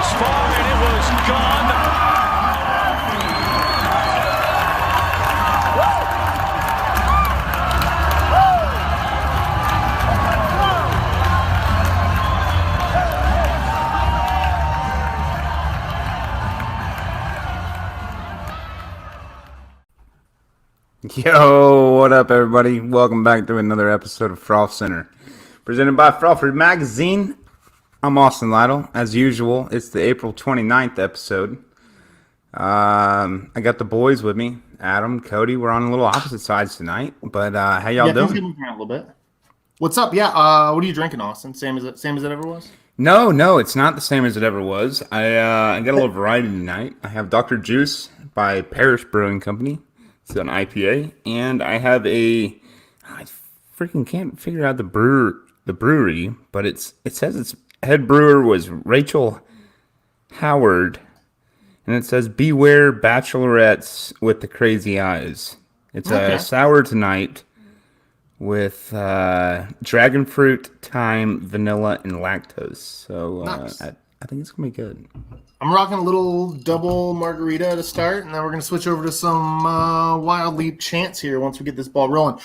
this far, and it was gone. Yo, what up, everybody? Welcome back to another episode of Frolfcenter, presented by Frolford Magazine. I'm Austin Lytle. As usual, it's the April 29th episode. I got the boys with me. Adam, Cody, we're on a little opposite sides tonight, but how y'all doing? Things moving around a little bit. What's up? Yeah, what are you drinking, Austin? Same as it ever was? No, it's not the same as it ever was. I got a little variety tonight. I have Dr. Juice by Parish Brewing Company. It's an IPA, and I have I freaking can't figure out the brewery, but it says its head brewer was Rachel Howard, and it says beware bachelorettes with the crazy eyes. It's a sour tonight with dragon fruit, thyme, vanilla, and lactose. So nice. I think it's gonna be good. I'm rocking a little double margarita to start, and then we're going to switch over to some Wild Leap chants here once we get this ball rolling.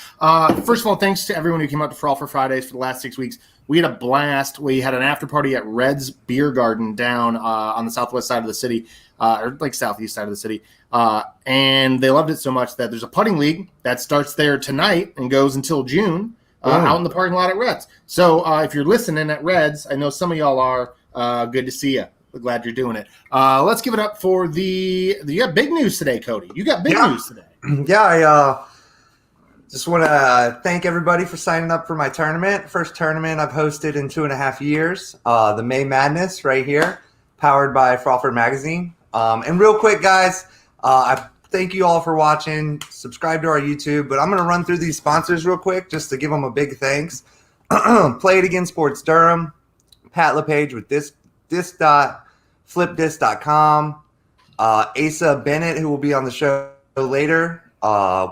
First of all, thanks to everyone who came out to Frolfer Fridays for the last 6 weeks. We had a blast. We had an after party at Red's Beer Garden down on the southwest side of the city, or like southeast side of the city, and they loved it so much that there's a putting league that starts there tonight and goes until June out in the parking lot at Red's. So if you're listening at Red's, I know some of y'all are. Good to see you. We're glad you're doing it. Let's give it up for you got big news today, Cody. You got big news today. Yeah, I just want to thank everybody for signing up for my tournament. First tournament I've hosted in 2.5 years. The May Madness right here, powered by Frolford Magazine. And real quick, guys, I thank you all for watching. Subscribe to our YouTube. But I'm going to run through these sponsors real quick just to give them a big thanks. Play It Again Sports Durham, Pat LePage with flipdisc.com, Asa Bennett, who will be on the show later,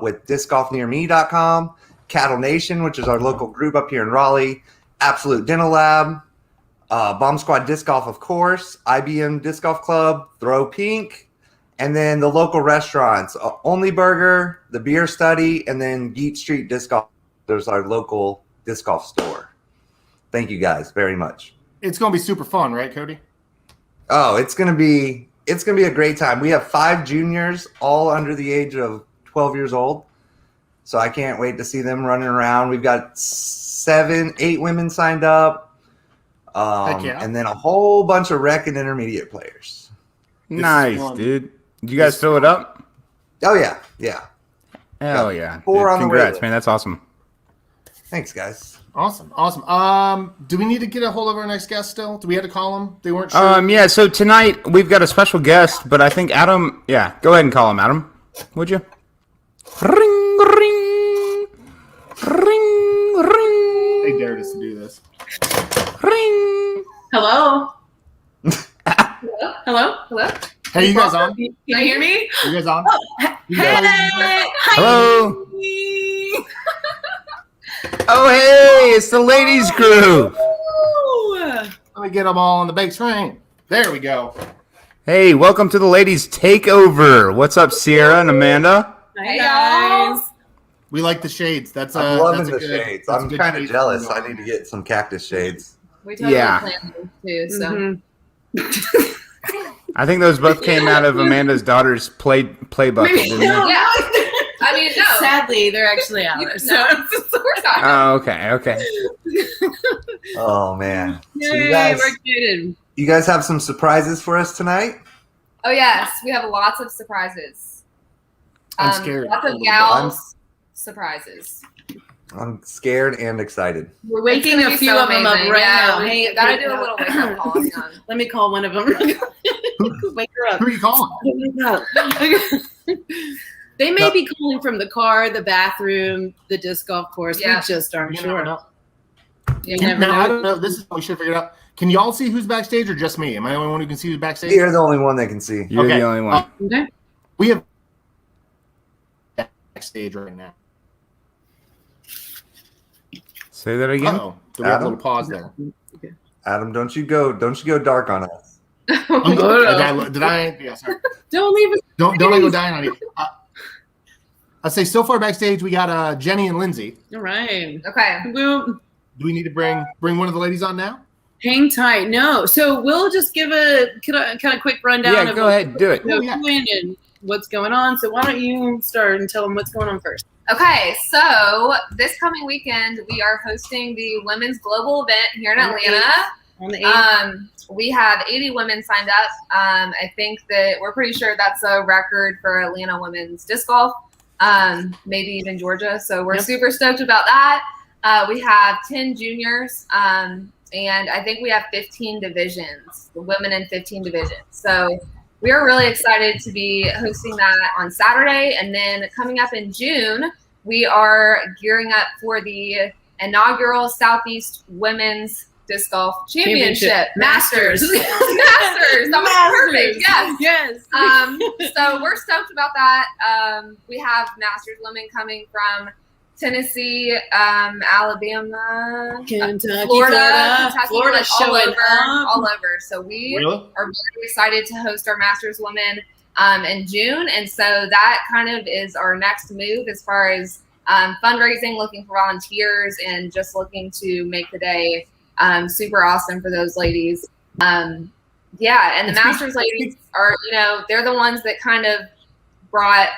with discgolfnearme.com, Cattle Nation, which is our local group up here in Raleigh, Absolute Dental Lab, Bomb Squad Disc Golf, of course, IBM Disc Golf Club, Throw Pink, and then the local restaurants, Only Burger, The Beer Study, and then Geet Street Disc Golf. There's our local disc golf store. Thank you guys very much. It's going to be super fun, right, Cody? Oh, it's gonna be a great time. We have 5 juniors, all under the age of 12 years old. So I can't wait to see them running around. We've got 8 women signed up. And then a whole bunch of rec and intermediate players. Nice, dude. Did you guys fill it up? Oh yeah. Hell yeah. 4 on the way. Congrats, man. That's awesome. Thanks, guys. Awesome. Do we need to get a hold of our next guest still? Do we have to call them? They weren't sure. Yeah, so tonight we've got a special guest, but I think Adam, go ahead and call him, Adam. Would you? Ring, ring, ring, ring. They dared us to do this. Ring. Hello? Hello? Hey, you guys on? Can you hear me? You guys on? Hey! Hello. Oh, hey, it's the ladies group. Let me get them all on the big screen. There we go. Hey, welcome to the ladies takeover. What's up, Sierra and Amanda? Hey, guys. We like the shades. I'm I'm loving the shades. I'm kind of jealous. I need to get some cactus shades. We totally planned those too, so. I think those both came out of Amanda's daughter's play bucket, didn't they? Yeah. I mean, no. Sadly, they're actually out. Okay. Oh man! So Yay, we're excited. You guys have some surprises for us tonight? Oh, yes. We have lots of surprises. I'm scared. Lots of gals surprises. I'm scared and excited. We're waking a few of them up right now. Hey, gotta do a little wake up call. Let me call one of them. Wake her up. Who are you calling? They may be calling from the car, the bathroom, the disc golf course. Yeah. We just aren't sure. You I don't know. This is what we should figure it out. Can y'all see who's backstage or just me? Am I the only one who can see who's backstage? You're the only one that can see. You're the only one. Okay. We have backstage right now. Say that again. Uh-oh. Do we have a little pause there? Adam, don't you go dark on us. Did I? Yeah, sorry. Don't leave us. Don't I go dying on you. I'll say so far backstage we got Jenny and Lindsey. All right. Okay. Well, Do we need to bring one of the ladies on now? hang tight. No. So we'll just give a kind of quick rundown. Yeah, go ahead, do it. Oh, yeah. And what's going on. So why don't you start and tell them what's going on first? Okay, so this coming weekend, we are hosting the Women's Global event here in Atlanta. On the 8th. We have 80 women signed up. I think that we're pretty sure that's a record for Atlanta women's disc golf, maybe even Georgia. So we're super stoked about that. We have 10 juniors, and I think we have 15 divisions, women in 15 divisions. So we are really excited to be hosting that on Saturday. And then coming up in June, we are gearing up for the inaugural Southeast Women's Disc Golf Championship. Masters. Masters. That was perfect. Yes. So we're stoked about that. We have Masters women coming from Tennessee, Alabama, Kentucky, Florida, Kentucky, like all showing over. So we are very excited to host our Masters women in June. And so that kind of is our next move as far as fundraising, looking for volunteers, and just looking to make the day super awesome for those ladies. And the Masters ladies are, they're the ones that kind of brought,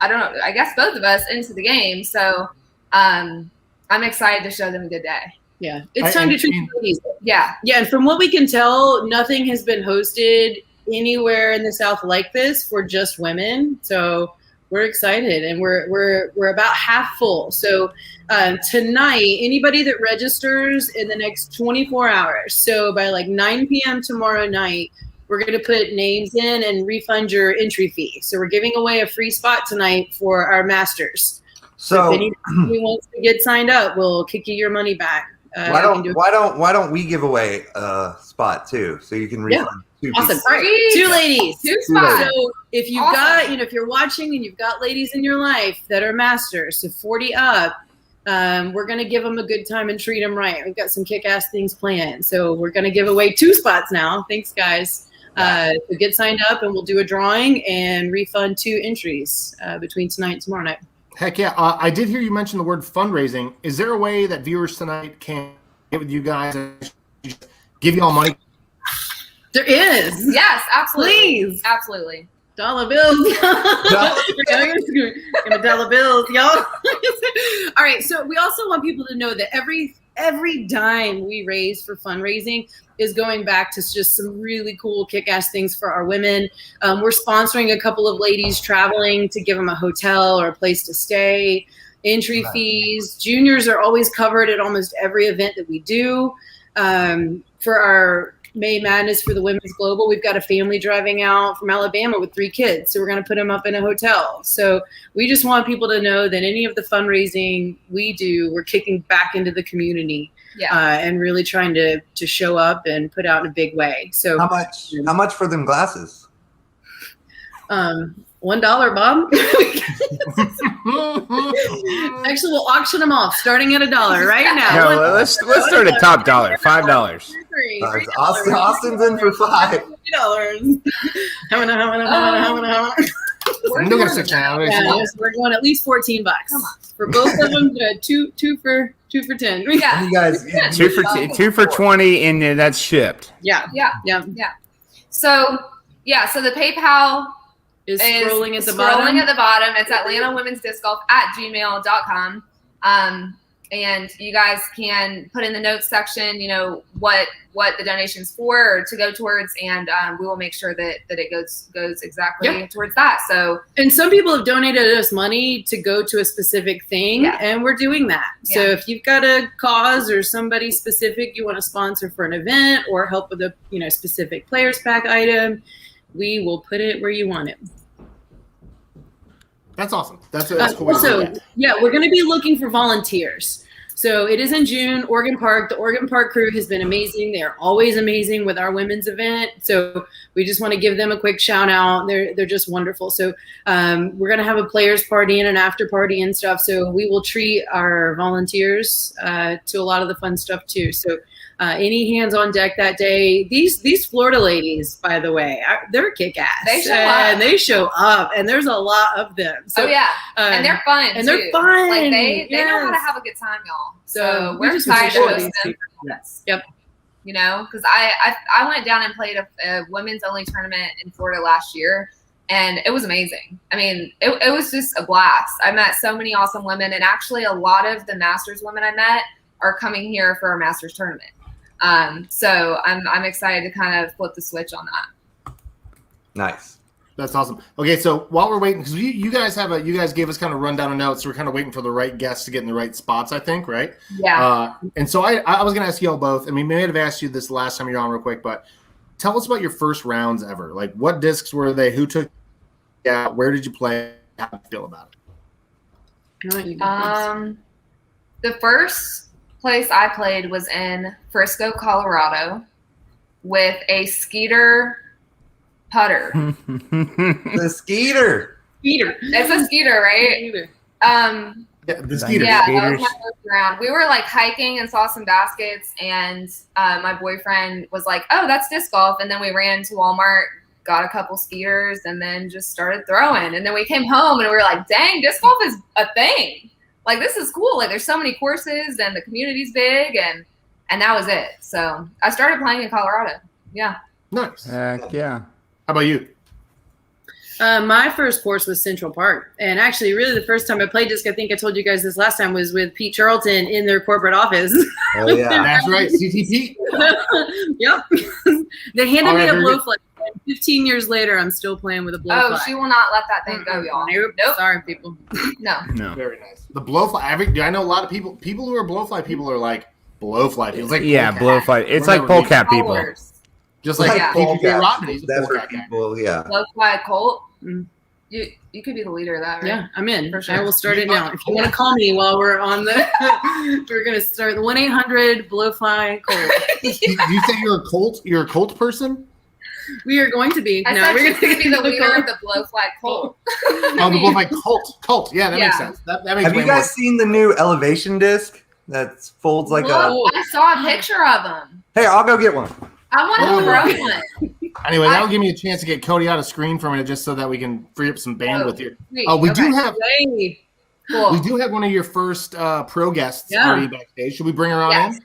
I don't know, I guess both of us into the game. So I'm excited to show them a good day. Yeah. It's time to treat the ladies. Yeah. Yeah. And from what we can tell, nothing has been hosted anywhere in the South like this for just women. So we're excited, and we're about half full. So tonight, anybody that registers in the next 24 hours, so by like 9 p.m. tomorrow night, we're going to put names in and refund your entry fee. So we're giving away a free spot tonight for our Masters. So if anybody wants to get signed up, we'll kick you your money back. Why don't we give away a spot too, so you can refund? Awesome. All right. 2 ladies. 2 spots. So if you've got, if you're watching and you've got ladies in your life that are Masters, so 40 up, we're going to give them a good time and treat them right. We've got some kick-ass things planned. So we're going to give away 2 spots now. Thanks, guys. So get signed up, and we'll do a drawing and refund 2 entries between tonight and tomorrow night. Heck yeah. I did hear you mention the word fundraising. Is there a way that viewers tonight can get with you guys and give you all money? There is. Yes, absolutely. Please. Absolutely. Dollar bills. Dollar bills, y'all. All right. So we also want people to know that every dime we raise for fundraising is going back to just some really cool kick-ass things for our women. We're sponsoring a couple of ladies traveling to give them a hotel or a place to stay, entry fees. Juniors are always covered at almost every event that we do. For our May Madness for the Women's Global, we've got a family driving out from Alabama with 3 kids. So we're going to put them up in a hotel. So we just want people to know that any of the fundraising we do, we're kicking back into the community. And really trying to show up and put out in a big way. So how much for them glasses? $1, Bob. Actually, we'll auction them off starting at $1 right now. No, let's start at top dollar, $5. Austin's in for $5. How many? We're doing 6 now. We're going at least $14 for both of them. Two for 10. Yeah, you guys. 2 for 20, and that's shipped. Yeah. So the PayPal is scrolling at the bottom. It's atlantawomensdiscgolf@gmail.com. And you guys can put in the notes section, what the donation's for or to go towards, and we will make sure that it goes exactly towards that. So, and some people have donated us money to go to a specific thing, and we're doing that. So if you've got a cause or somebody specific you want to sponsor for an event or help with a specific players pack item, we will put it where you want it. That's awesome. That's cool. Also, we're going to be looking for volunteers. So it is in June, Oregon Park. The Oregon Park crew has been amazing. They're always amazing with our women's event. So we just want to give them a quick shout out. They're just wonderful. So we're going to have a players party and an after party and stuff. So we will treat our volunteers to a lot of the fun stuff too. So Any hands on deck that day. These Florida ladies, by the way, they're kick-ass. They show up. And they show up, and there's a lot of them. So, and they're fun, and too. they're fun. Like, they know how to have a good time, y'all. So we're just excited to enjoy host these them. people. Yes. Yep. You know, because I went down and played a women's only tournament in Florida last year, and it was amazing. I mean, it was just a blast. I met so many awesome women, and actually a lot of the Masters women I met are coming here for our Masters tournament. So I'm excited to kind of flip the switch on that. Nice. That's awesome. Okay, so while we're waiting, because you guys gave us kind of rundown of notes, so we're kind of waiting for the right guests to get in the right spots, I think, right? Yeah. And so I was going to ask you all both, and we may have asked you this last time you were on real quick, but tell us about your first rounds ever. Like, what discs were they? Who took? Yeah, where did you play? How did you feel about it? The first place I played was in Frisco, Colorado, with a Skeeter putter. The Skeeter. It's a Skeeter, right? the Skeeter. Yeah, that was my first round. We were like hiking and saw some baskets, and my boyfriend was like, "Oh, that's disc golf." And then we ran to Walmart, got a couple Skeeters, and then just started throwing. And then we came home and we were like, "Dang, disc golf is a thing. Like, this is cool. Like, there's so many courses, and the community's big." And that was it. So I started playing in Colorado. Yeah. Nice. Heck yeah. How about you? My first course was Central Park. And actually, really, the first time I played disc, I think I told you guys this last time, was with Pete Charlton in their corporate office. Oh, yeah. That's right, CTP. Yep. They handed me a blowfly. 15 years later, I'm still playing with a blowfly. Oh, she will not let that thing go, y'all. Nope. Sorry, people. No. Very nice. The blowfly. I know a lot of people who are blowfly people are like blowfly people. It's like blowfly. It's like polecat people. Just like PJ Rodney's That's for polecat guy. people, yeah. Blowfly Colt. You could be the leader of that, right? Yeah, I'm in. For sure. I will start it now. If you want to call me while we're on the, we're gonna start the 1-800 blowfly Colt. Do you say you're a Colt? You're a Colt person? We are going to be. I said she's going to be the leader of the blowfly Colt. Oh, the blowfly Colt. Yeah, that makes sense. That makes Have you guys seen the new elevation disc that folds like I saw a picture of them. Hey, I'll go get one. I want to throw one. Anyway, that'll give me a chance to get Cody out of screen for a minute, just so that we can free up some bandwidth here. We do have one of your first pro guests already backstage. Should we bring her on in?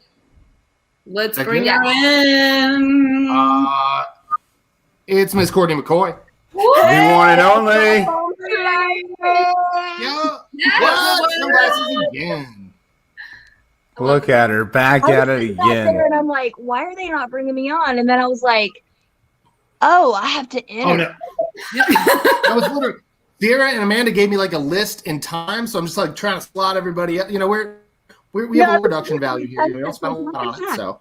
Let's bring her in. It's Miss Courtney McCoy. The one and only. Sunglasses again. Look at her, back at it again. And I'm like, why are they not bringing me on? And then I was like, oh, I have to enter. Oh, no. I was wondering. Sierra and Amanda gave me like a list in time, so I'm just like trying to slot everybody up. You know, we have a production value here. We don't spend a lot on it, so.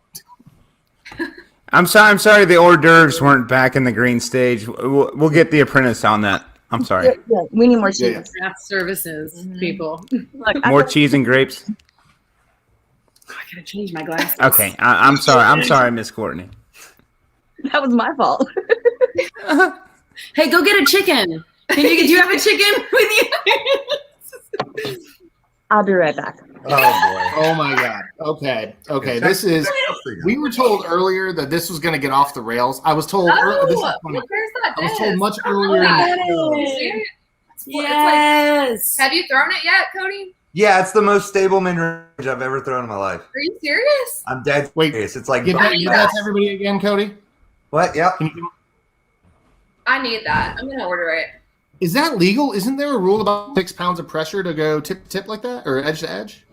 I'm sorry the hors d'oeuvres weren't back in the green stage. We'll get the apprentice on that. I'm sorry. Yeah, we need more cheese. Craft services, people. More cheese and grapes. I gotta change my glasses. Okay, I'm sorry. I'm sorry, Miss Courtney. That was my fault. Hey, go get a chicken. Do you have a chicken with you? I'll be right back. Oh boy. Oh my God. Okay. This is. We were told earlier that this was going to get off the rails. I was told. Where's I that was told much earlier. Yes. Have you thrown it yet, Cody? Yeah, it's the most stable mid-range I've ever thrown in my life. Are you serious? I'm dead serious. It's like give that to everybody again, Cody. What? Yep. I need that. I'm gonna order it. Is that legal? Isn't there a rule about 6 pounds of pressure to go tip to tip like that, or edge to edge?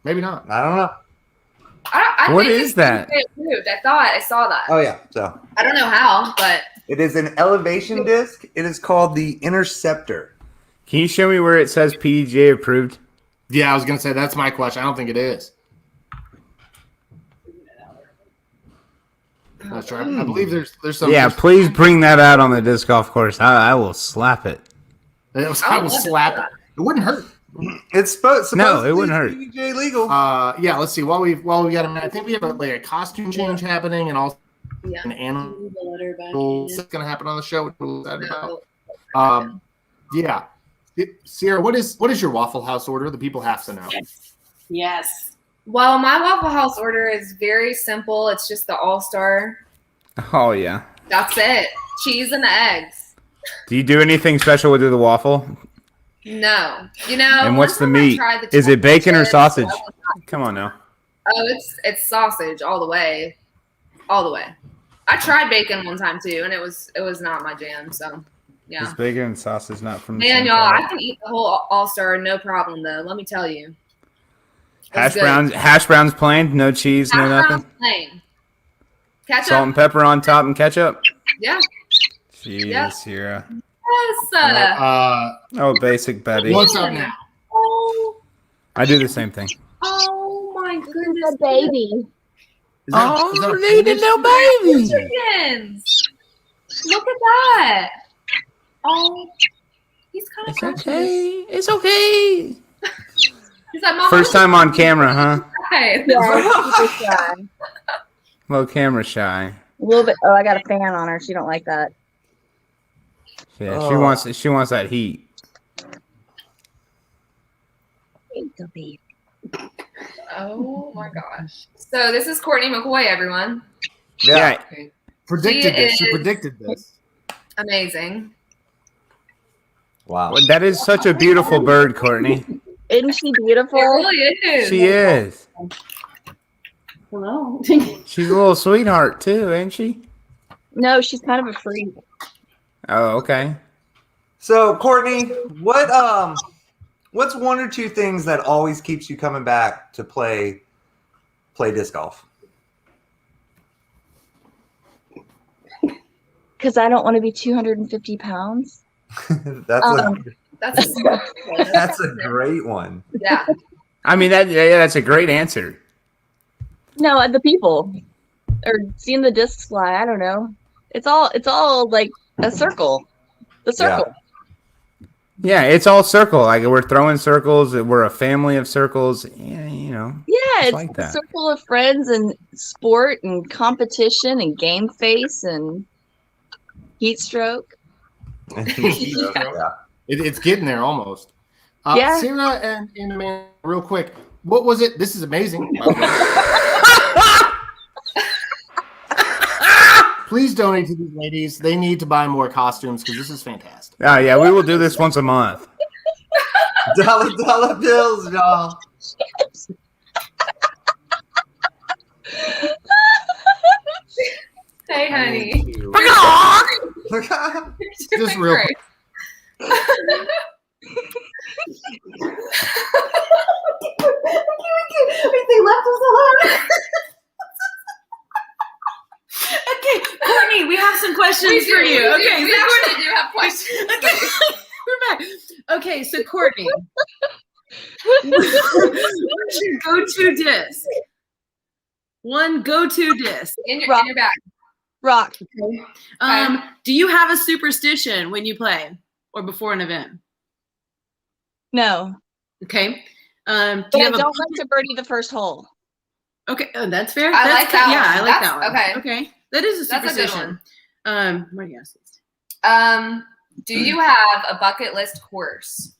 Maybe not. I don't know. I What think is that? I thought I saw that. Oh yeah. So I don't know how, but it is an elevation disc. It is called the Interceptor. Can you show me where it says PDGA approved? Yeah, I was going to say that's my question. I don't think it is. That's right. I believe there's some. Yeah, please bring that out on the disc golf course. I will slap it. I will slap it. It wouldn't hurt. It's supposed No, to it wouldn't hurt. PDGA legal. Yeah, let's see. While we got a minute, I think we have a costume change happening, and also an animal that's going to happen on the show. Which we're excited about. Yeah. Sierra, what is your Waffle House order? The people have to know. Yes. Well, my Waffle House order is very simple. It's just the all-star. Oh yeah. That's it. Cheese and eggs. Do you do anything special with the waffle? No. You know. And what's the one time I meat? tried the Is it bacon or chips. sausage? Come on now. Oh, it's sausage all the way. All the way. I tried bacon one time too, and it was not my jam. So, yeah. Is bacon and sausage not from the Man, same y'all, I product? can eat the whole all-star no problem though. Let me tell you. Hash browns plain, no cheese, no nothing. Plain. Ketchup. Salt and pepper on top and ketchup. Yeah. Jesus, Sierra. Yes. Oh, basic Betty. What's up now? Oh, I do the same thing. oh my goodness. The baby. Is that a needed no baby. Chickens. Look at that. Oh, he's kind of It's okay. It's okay. He's like, Mama, First time on camera, huh? Right. Yeah, she's just shy. Well, camera shy. A little bit. Oh, I got a fan on her. She don't like that. Yeah, Oh. she wants that heat. The baby. Oh my gosh. So this is Courtney McCoy, everyone. Yeah. Predicted this. She is- predicted this. Amazing. Wow. Well, that is such a beautiful bird, Courtney. Isn't she It beautiful? really is. She is. Hello. She's a little sweetheart too, ain't she? No, she's kind of a freak. Oh, okay. So, Courtney, what's one or two things that always keeps you coming back to play disc golf? Because I don't want to be 250 pounds. That's That's a great one. yeah. I mean that's a great answer. No, the people. Or seeing the discs fly. I don't know. It's all like a circle. The circle. Yeah, it's all circle. Like we're throwing circles. We're a family of circles. Yeah, you know. Yeah, it's like a that. circle of friends and sport and competition and game face and heat stroke. Yeah. It's getting there almost. Yeah. Sarah and Amanda, real quick. What was it? This is amazing. Please donate to these ladies. They need to buy more costumes because this is fantastic. Oh yeah, we will do this once a month. Dollar bills, y'all. Hey, honey. Just real quick. They left us alone. Okay, Courtney, we have some questions for you. Okay, we so actually do have questions. Okay, we're back. Okay, so Courtney, what's your go-to disc? One go-to disc. In your bag. Rock. Do you have a superstition when you play or before an event? No. Okay. Do But you I have don't like to birdie the first hole. Okay, that's fair. I That's like that Yeah, one. I like That's- that one. okay. Okay. That is a That's a good superstition. What do you ask? Do you have a bucket list course?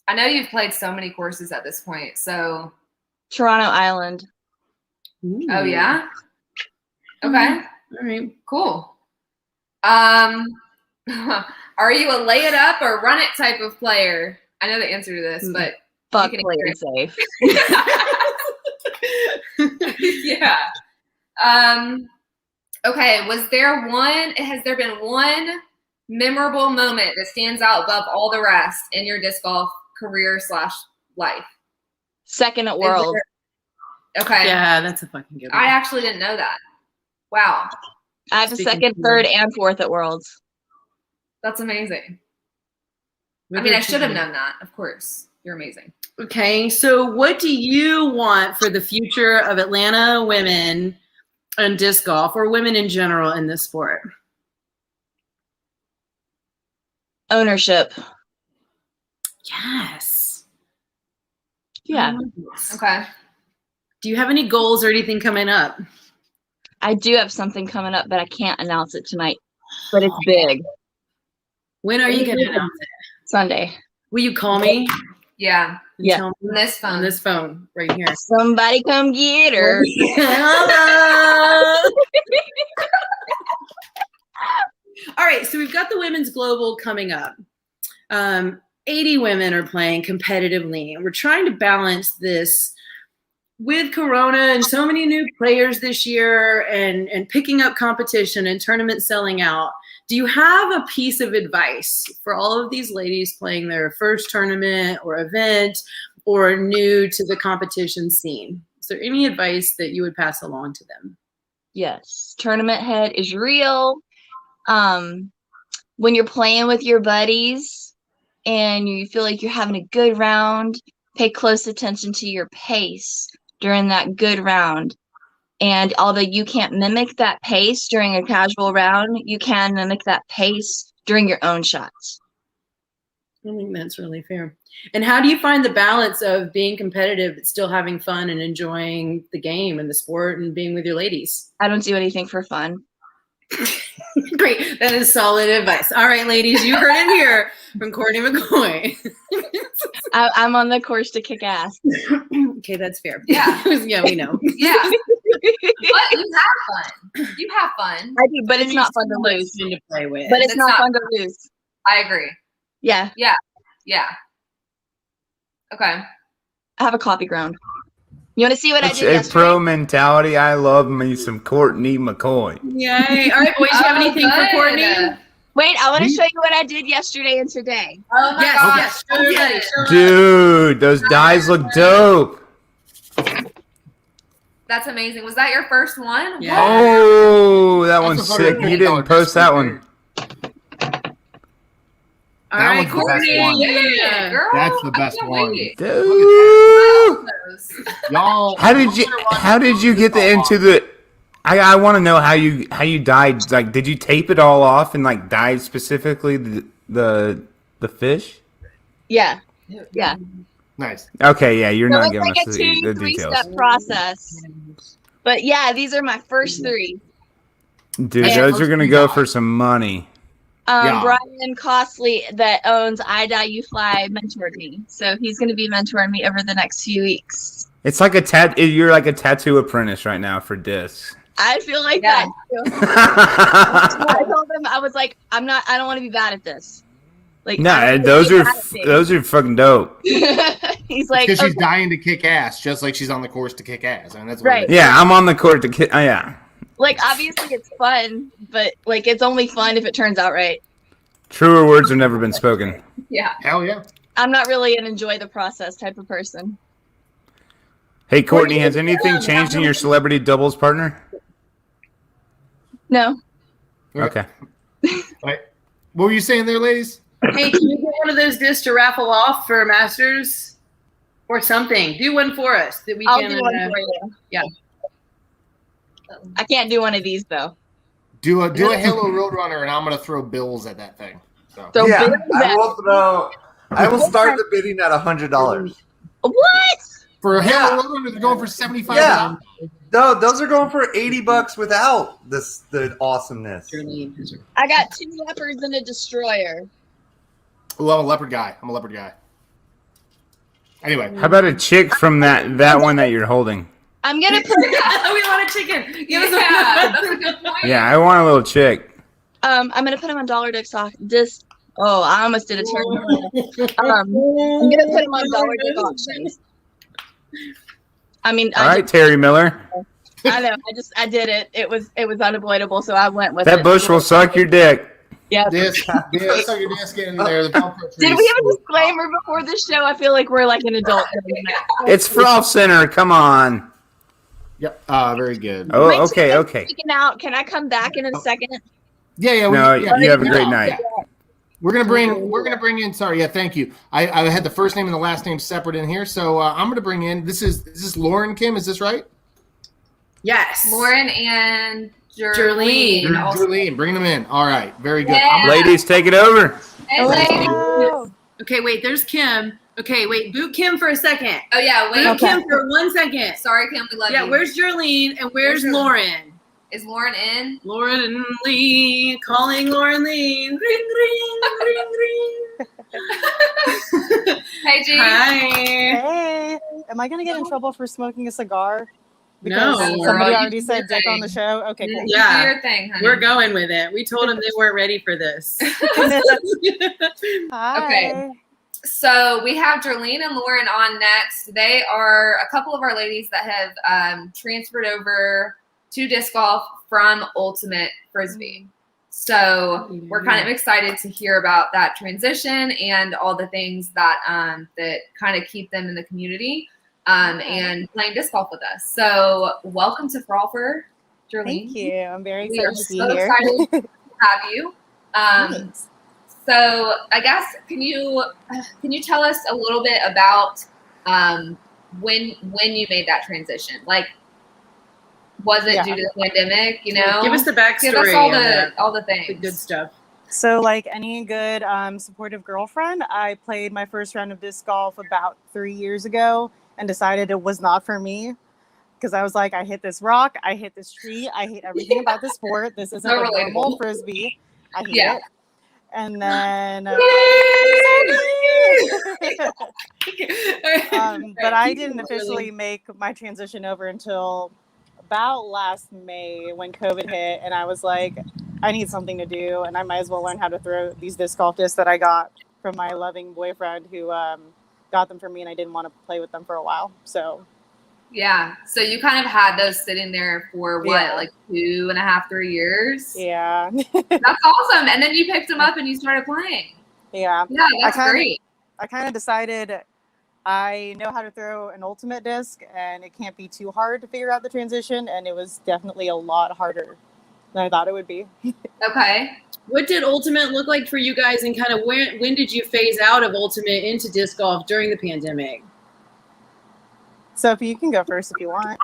I know you've played so many courses at this point, so. Toronto Island. Oh yeah. Okay. All right. Cool. Are you a lay it up or run it type of player? I know the answer to this, but Fuck, you can play answer it safe. yeah. Okay. Has there been one memorable moment that stands out above all the rest in your disc golf career / life? Second at World. Okay. Yeah, that's a fucking good one. I actually didn't know that. Wow. I have a Speaking second, to third, and fourth at Worlds. That's amazing. I mean, I should have known that. Of course. You're amazing. Okay, so what do you want for the future of Atlanta women in disc golf or women in general in this sport? Ownership. Yes. Yeah. Okay. Do you have any goals or anything coming up? I do have something coming up, but I can't announce it tonight. But it's big. When are you going to announce it? Sunday. Will you call me? Yeah. Yeah. Tell me On this phone. on this phone right here. Somebody come get her. Hello. All right, so we've got the Women's Global coming up. 80 women are playing competitively, and we're trying to balance this with Corona and so many new players this year and picking up competition and tournaments selling out. Do you have a piece of advice for all of these ladies playing their first tournament or event or new to the competition scene? Is there any advice that you would pass along to them? Yes. Tournament head is real. When you're playing with your buddies and you feel like you're having a good round, pay close attention to your pace during that good round. And although you can't mimic that pace during a casual round, you can mimic that pace during your own shots. I think that's really fair. And how do you find the balance of being competitive but still having fun and enjoying the game and the sport and being with your ladies? I don't do anything for fun. Great. That is solid advice. All right, ladies, you heard it here from Courtney McCoy. I'm on the course to kick ass. Okay, that's fair. Yeah. Yeah, we know. Yeah. But you have fun. You have fun. I do, but it's not fun to lose. Fun to play with. But it's It's not not- fun to lose. I agree. Yeah. Yeah. Okay. I have a coffee ground. You want to see what It's I did a yesterday? pro mentality. I love me some Courtney McCoy. Yay. All right, boys, you have anything for good. Courtney? Wait, I want to show you what I did yesterday and today. Oh my Yes, gosh. yes. Show everybody. Yes. Show us. Dude, those dies look dope. That's amazing. Was that your first one? Yeah. Oh, that That's one's a sick. You $150 didn't post that one. All That right, one's the best Courtney. one. Yeah. Girl, That's the I best can't one. wait. Dude. Y'all, How did you get into the I want to know how you dyed. Like, did you tape it all off and like dye specifically the fish? Yeah. Yeah. Nice. Okay, yeah, you're So not it's giving like us a the 2-3 details. step process. But yeah, these are my first 3. Dude, Yeah. those are gonna go for some money. Yeah. Brian Costley that owns I Die You Fly mentored me. So he's going to be mentoring me over the next few weeks. It's like you're like a tattoo apprentice right now for discs. I feel like Yeah. that too. I told him, I was like, I don't want to be bad at this. Like, I No, don't wanna those be are bad at things. those are fucking dope. He's like, Because she's okay. dying to kick ass, just like she's on the course to kick ass. I mean, that's what Right. it is. Yeah, I'm on the court to yeah. Like, obviously it's fun, but like, it's only fun if it turns out right. Truer words have never been spoken. Yeah. Hell yeah. I'm not really an enjoy the process type of person. Hey, Courtney, has anything changed in your celebrity doubles partner? No. Okay. Right. What were you saying there, ladies? Hey, can you get one of those discs to raffle off for Masters or something? Do one for us that we I'll can. do one for you. yeah. I can't do one of these though. Do a Halo Roadrunner, and I'm gonna throw bills at that thing. So. So Yeah, bills I will start the bidding at $100. what? For a Yeah. Halo Roadrunner, they're going for $75. Yeah. No, those are going for $80 without the awesomeness. I got 2 leopards and a destroyer. Ooh, I'm a leopard guy. Anyway, How about a chick from that one that you're holding? I'm gonna put we want a chicken. Give us Yeah, that's a good point. Yeah, I want a little chick. I'm gonna put him on dollar dick Oh, I almost did a turn. I'm gonna put him on dollar dick auctions. I mean, All right, Terry Miller. I know. I did it. It was unavoidable, so I went with That it. bush will suck your dick. Yeah. this, so your disc in there. The Velcro Did trees. we have a disclaimer before this show? I feel like we're like an adult. It's Frolfcenter. Come on. Yep. Very good. Oh, My okay, chicken's okay. freaking out. Can I come back in a second? Yeah. No, yeah. you have a great night. We're gonna bring in. Sorry, yeah, thank you. I had the first name and the last name separate in here, so I'm gonna bring in. Is this Lauren Kim? Is this right? Yes. Lauren and Jerlene. Julie, bring them in. All right, very good. Yeah. Ladies, take it over. Hey, ladies. Okay, wait, there's Kim. Okay, wait, boot Kim for a second. Oh yeah, wait. Boot Kim for 1 second. Sorry, Kim, we love Yeah, you. where's Jerlene and where's Where's Lauren? Is Lauren in? Lauren and Lee, calling Lauren Lee. Ring, ring, ring, ring. Hey, G. Hi. Hey, am I gonna get in trouble for smoking a cigar? No. Somebody Girl, already you said do your dick on the thing. show. Okay, cool. Do Yeah. your thing, honey. We're going with it. We told them they weren't ready for this. Hi. Okay. So we have Darlene and Lauren on next. They are a couple of our ladies that have transferred over to disc golf from Ultimate Frisbee. So we're kind of excited to hear about that transition and all the things that that kind of keep them in the community and playing disc golf with us. So welcome to Frolfer, Darlene. Thank you. I'm very We are excited to be so here. excited to have you. Thanks. So I guess can you tell us a little bit about when you made that transition? Like, was it due to the pandemic? You know, Give us the backstory. Give us all the things, the good stuff. So, like any good supportive girlfriend, I played my first round of disc golf about 3 years ago and decided it was not for me. Because I was like, I hit this rock, I hit this tree, I hate everything about the sport. This isn't So a normal relatable. frisbee. I hate Yeah. it. And then, but I didn't officially make my transition over until about last May when COVID hit, and I was like, I need something to do, and I might as well learn how to throw these disc golf discs that I got from my loving boyfriend who got them for me, and I didn't want to play with them for a while. So yeah. So you kind of had those sitting there for what, Yeah. like 2.5, 3 years? yeah, That's awesome. And then you picked them up and you started playing. yeah. Yeah, that's great. I kind of decided I know how to throw an ultimate disc, and it can't be too hard to figure out the transition, and it was definitely a lot harder than I thought it would be. Okay. What did Ultimate look like for you guys, and kind of when did you phase out of Ultimate into disc golf during the pandemic? Sophie, you can go first if you want.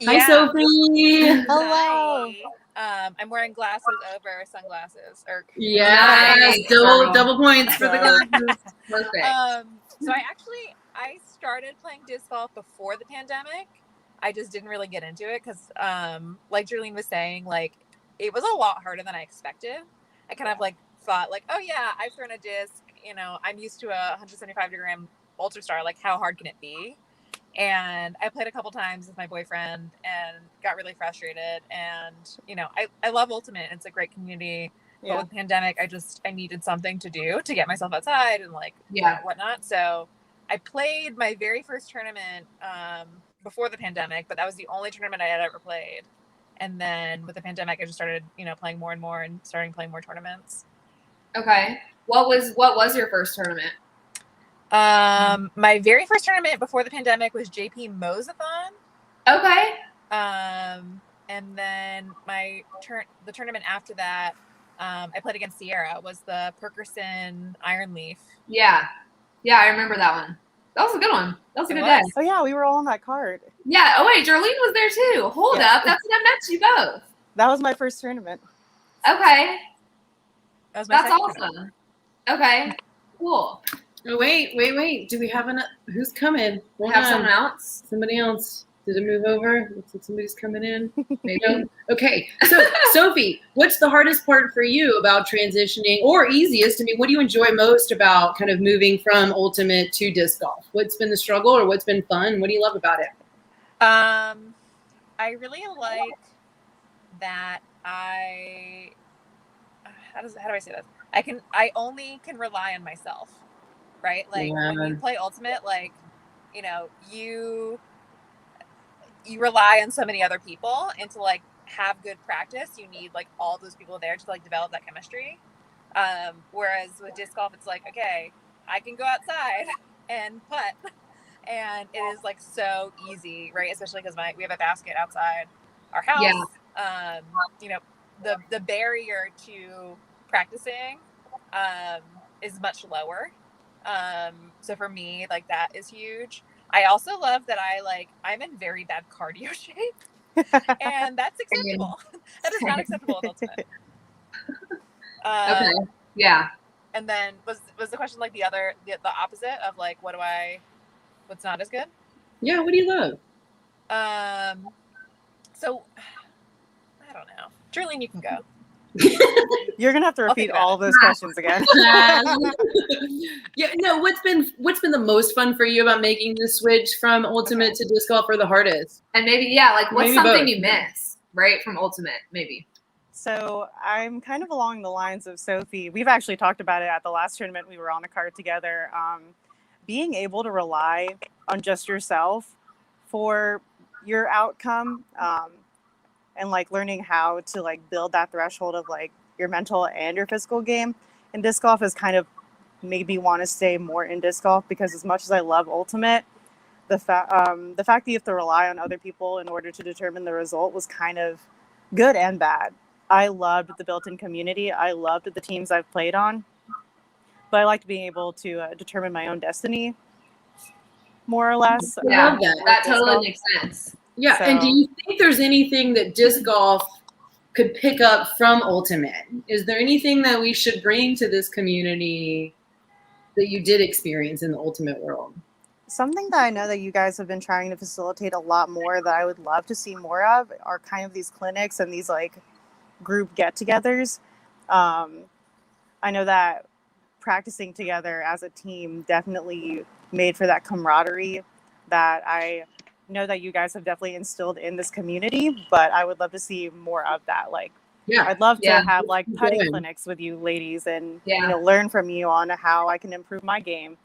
Hi, Sophie. Hello. Hi. I'm wearing glasses over sunglasses. Yes, Nice. double points for the glasses. Perfect. So I started playing disc golf before the pandemic. I just didn't really get into it because, like Jerlene was saying, like it was a lot harder than I expected. I kind of like thought like, oh yeah, I've thrown a disc. You know, I'm used to a 175-degree Ultra Star. Like, how hard can it be? And I played a couple times with my boyfriend and got really frustrated. And, you know, I love Ultimate. It's a great community. Yeah. But with the pandemic, I needed something to do to get myself outside and like, you know, whatnot. So I played my very first tournament before the pandemic, but that was the only tournament I had ever played. And then with the pandemic, I just started, you know, playing more and more and starting playing more tournaments. Okay. What was your first tournament? My very first tournament before the pandemic was JP Mosathon. Okay. And then the tournament after that, I played against Sierra, was the Perkerson Iron Leaf. Yeah. Yeah, I remember that one. That was a good one. That was a good day. Oh yeah, we were all on that card. Yeah. Oh wait, Darlene was there too. Hold up. That's when I met you both. That was my first tournament. Okay. That was my That's second awesome. tournament. Okay. Cool. Oh, wait. Do we have who's coming? We have someone else. Somebody else. Did it move over? Looks like somebody's coming in. Maybe. Okay. So, Sophie, what's the hardest part for you about transitioning, or easiest? I mean, what do you enjoy most about kind of moving from Ultimate to disc golf? What's been the struggle, or what's been fun? What do you love about it? I really like that how do I say this? I only can rely on myself, right? Like when you play Ultimate, like, you know, you rely on so many other people, and to like have good practice, you need like all those people there to like develop that chemistry. Whereas with disc golf, it's like, okay, I can go outside and putt, and it is like so easy, right? Especially because we have a basket outside our house. Yeah. You know, the barrier to practicing is much lower. So for me, like that is huge. I also love that I'm in very bad cardio shape, and that's acceptable. That is not acceptable with Ultimate. Okay. Yeah. And then was the question like the opposite of like what's not as good? Yeah. What do you love? So I don't know. Jerlene, you can go. You're gonna have to repeat all of those questions again. Yeah, no. What's been the most fun for you about making the switch from Ultimate to disc golf, or the hardest? And maybe, yeah, like what's Maybe something both. you miss, right, from Ultimate, maybe? So I'm kind of along the lines of Sophie. We've actually talked about it at the last tournament we were on the card together. Being able to rely on just yourself for your outcome, and like learning how to like build that threshold of like your mental and your physical game in disc golf has kind of made me want to stay more in disc golf, because as much as I love Ultimate, the fact that you have to rely on other people in order to determine the result was kind of good and bad. I loved the built-in community. I loved the teams I've played on, but I liked being able to determine my own destiny, more or less. Yeah, love that. that totally makes sense. Yeah, and do you think there's anything that disc golf could pick up from Ultimate? Is there anything that we should bring to this community that you did experience in the Ultimate world? Something that I know that you guys have been trying to facilitate a lot more that I would love to see more of are kind of these clinics and these like group get-togethers. I know that practicing together as a team definitely made for that camaraderie that I know that you guys have definitely instilled in this community, but I would love to see more of that. Like, I'd love to have like putting clinics with you ladies and you know, learn from you on how I can improve my game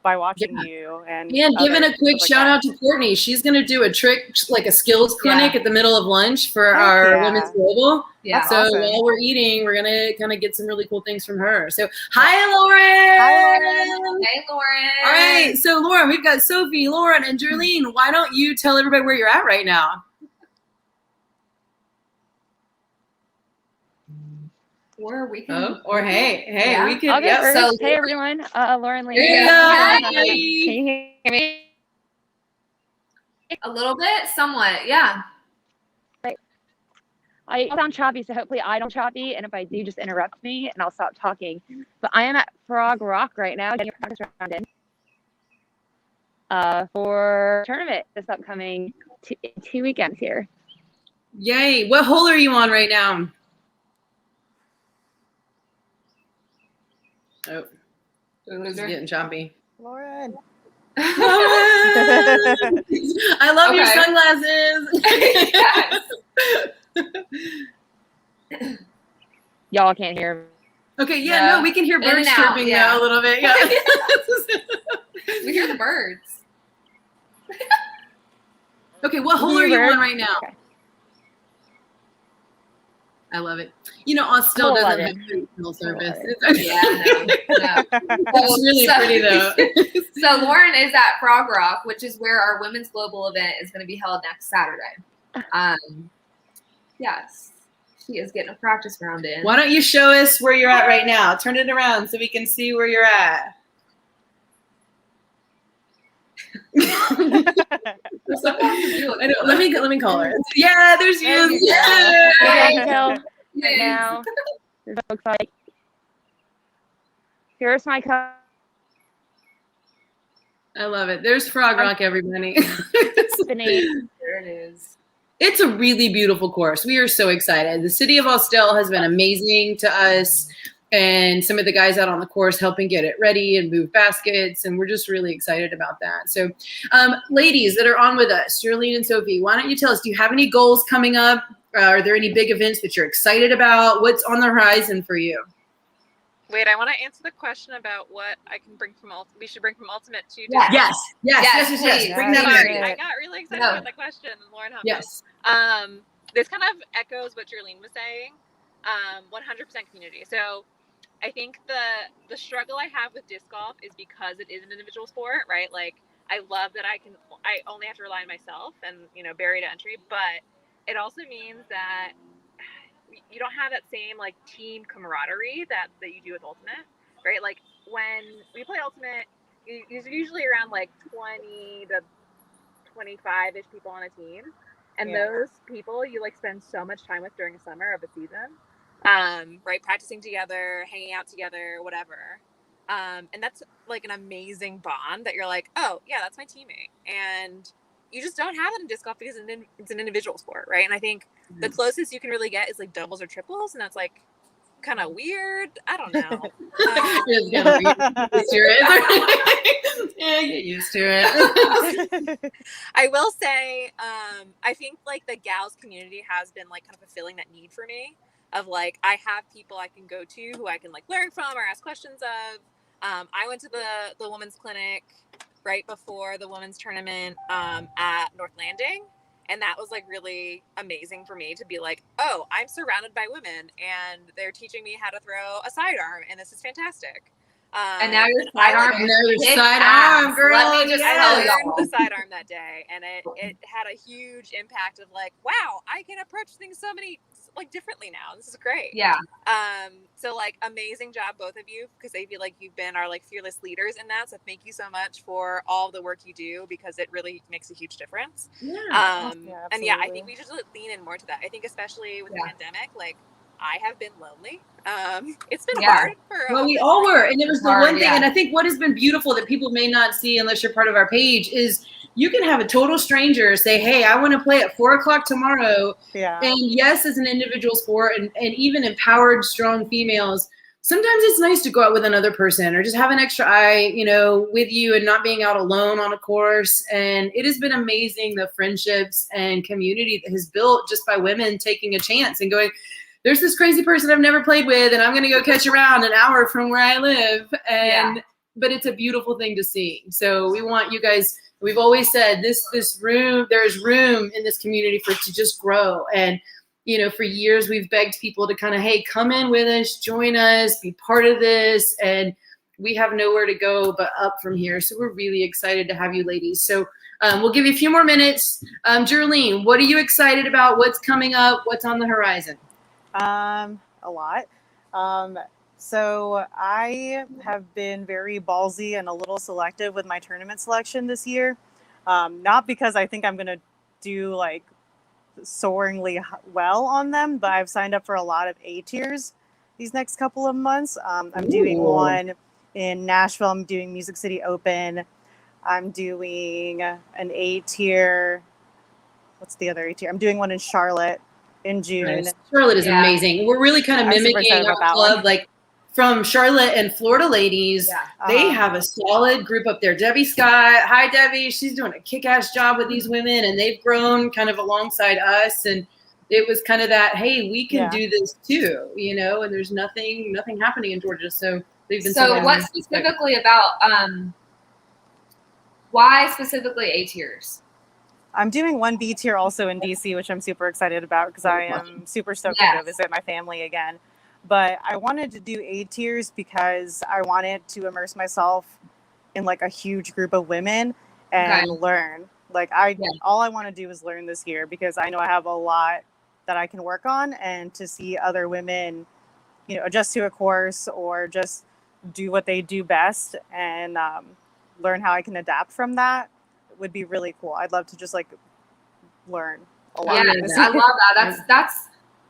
by watching you. And giving a quick shout out to Courtney. She's going to do a trick, like a skills clinic at the middle of lunch for our Women's Global. Yeah. So while we're eating, we're going to kind of get some really cool things from her. So hi, Lauren. Hi, Lauren. Hey, Lauren. All right. So Lauren, we've got Sophie, Lauren, and Jerlene. Why don't you tell everybody where you're at right now? Or we can. Hey, we can. Okay, So, hey everyone, Lauren Lee. Can you hear me? A little bit, somewhat, yeah. I sound choppy, so hopefully I don't choppy, and if I do, just interrupt me, and I'll stop talking. But I am at Frog Rock right now, getting practice round in for tournament this upcoming 2 weekends here. Yay! What hole are you on right now? Oh, it's getting choppy. Lauren. I love your sunglasses. Y'all can't hear. Okay, no, we can hear birds chirping now a little bit. Yeah. We hear the birds. Okay, what hole are you on right now? Okay. I love it. You know, Oz still doesn't have a surface. It's really pretty though. So Lauren is at Frog Rock, which is where our Women's Global event is going to be held next Saturday. Yes, she is getting a practice round in. Why don't you show us where you're at right now? Turn it around so we can see where you're at. Let me call her. Yeah, there's you. Yeah. Right now, this looks like. Here's my cup. I love it. There's Frog Rock, everybody. There it is. It's a really beautiful course. We are so excited. The city of Austell has been amazing to us, and some of the guys out on the course helping get it ready and move baskets, and we're just really excited about that. So, ladies that are on with us, Jerlene and Sophie, why don't you tell us, do you have any goals coming up? Are there any big events that you're excited about? What's on the horizon for you? Wait, I want to answer the question about what I can bring from we should bring from Ultimate to. Yes. Bring that Sorry, in. I got really excited about the question, and Lauren helped me. Yes. This kind of echoes what Jerlene was saying. 100% community. So I think the struggle I have with disc golf is because it is an individual sport, right? Like, I love that I only have to rely on myself and, barrier to entry, but it also means that you don't have that same like team camaraderie that you do with Ultimate, right? Like when we play Ultimate, there's usually around like 20 to 25-ish people on a team. And those people you like spend so much time with during a summer of a season, right? Practicing together, hanging out together, whatever. And that's like an amazing bond that you're like, oh yeah, that's my teammate. And you just don't have it in disc golf because it's an individual sport, right? And I think the closest you can really get is like doubles or triples, and that's like kind of weird. I don't know. It's gonna be used to it. Yeah, get used to it. I will say, I think like the gals community has been like kind of fulfilling that need for me of like, I have people I can go to who I can like learn from or ask questions of. I went to the women's clinic right before the women's tournament at North Landing. And that was like really amazing for me to be like, oh, I'm surrounded by women and they're teaching me how to throw a sidearm. And this is fantastic. And now your sidearm is sidearm, girl. Let me just tell I y'all. learned the sidearm that day, and it had a huge impact of like, wow, I can approach things so many like differently now. This is great. Yeah. So like amazing job both of you, because I feel like you've been our like fearless leaders in that. So thank you so much for all the work you do, because it really makes a huge difference. Yeah. And yeah, I think we should lean in more to that. I think especially with the pandemic, like I have been lonely. It's been hard for well, we all were, and it was the one thing. Yeah. And I think what has been beautiful that people may not see unless you're part of our page is you can have a total stranger say, "Hey, I want to play at 4:00 tomorrow." Yeah. And yes, as an individual sport, and even empowered, strong females, sometimes it's nice to go out with another person or just have an extra eye, you know, with you and not being out alone on a course. And it has been amazing, the friendships and community that has built just by women taking a chance and going, there's this crazy person I've never played with, and I'm going to go catch around an hour from where I live. And but it's a beautiful thing to see. So we want you guys. We've always said this room. There's room in this community for it to just grow. And you know, for years we've begged people to kind of, hey, come in with us, join us, be part of this, and we have nowhere to go but up from here. So we're really excited to have you, ladies. So we'll give you a few more minutes. Jerlene, what are you excited about? What's coming up? What's on the horizon? A lot. So I have been very ballsy and a little selective with my tournament selection this year. Not because I think I'm going to do like soaringly well on them, but I've signed up for a lot of A tiers these next couple of months. I'm doing one in Nashville. I'm doing Music City Open. I'm doing an A tier. What's the other A tier? I'm doing one in Charlotte in June. Nice. Charlotte is amazing. We're really kind of mimicking our club, like from Charlotte and Florida ladies. Yeah. They have a solid group up there. Debbie Scott. Hi, Debbie. She's doing a kick-ass job with these women, and they've grown kind of alongside us. And it was kind of that, hey, we can do this too, you know, and there's nothing happening in Georgia. So they've been so what specifically about why specifically A tiers? I'm doing one B tier also in DC, which I'm super excited about because I am super stoked to go visit my family again. But I wanted to do A tiers because I wanted to immerse myself in like a huge group of women and learn. Like all I want to do is learn this year because I know I have a lot that I can work on, and to see other women, you know, adjust to a course or just do what they do best and learn how I can adapt from that would be really cool. I'd love to just like learn a lot. Yeah, I love that.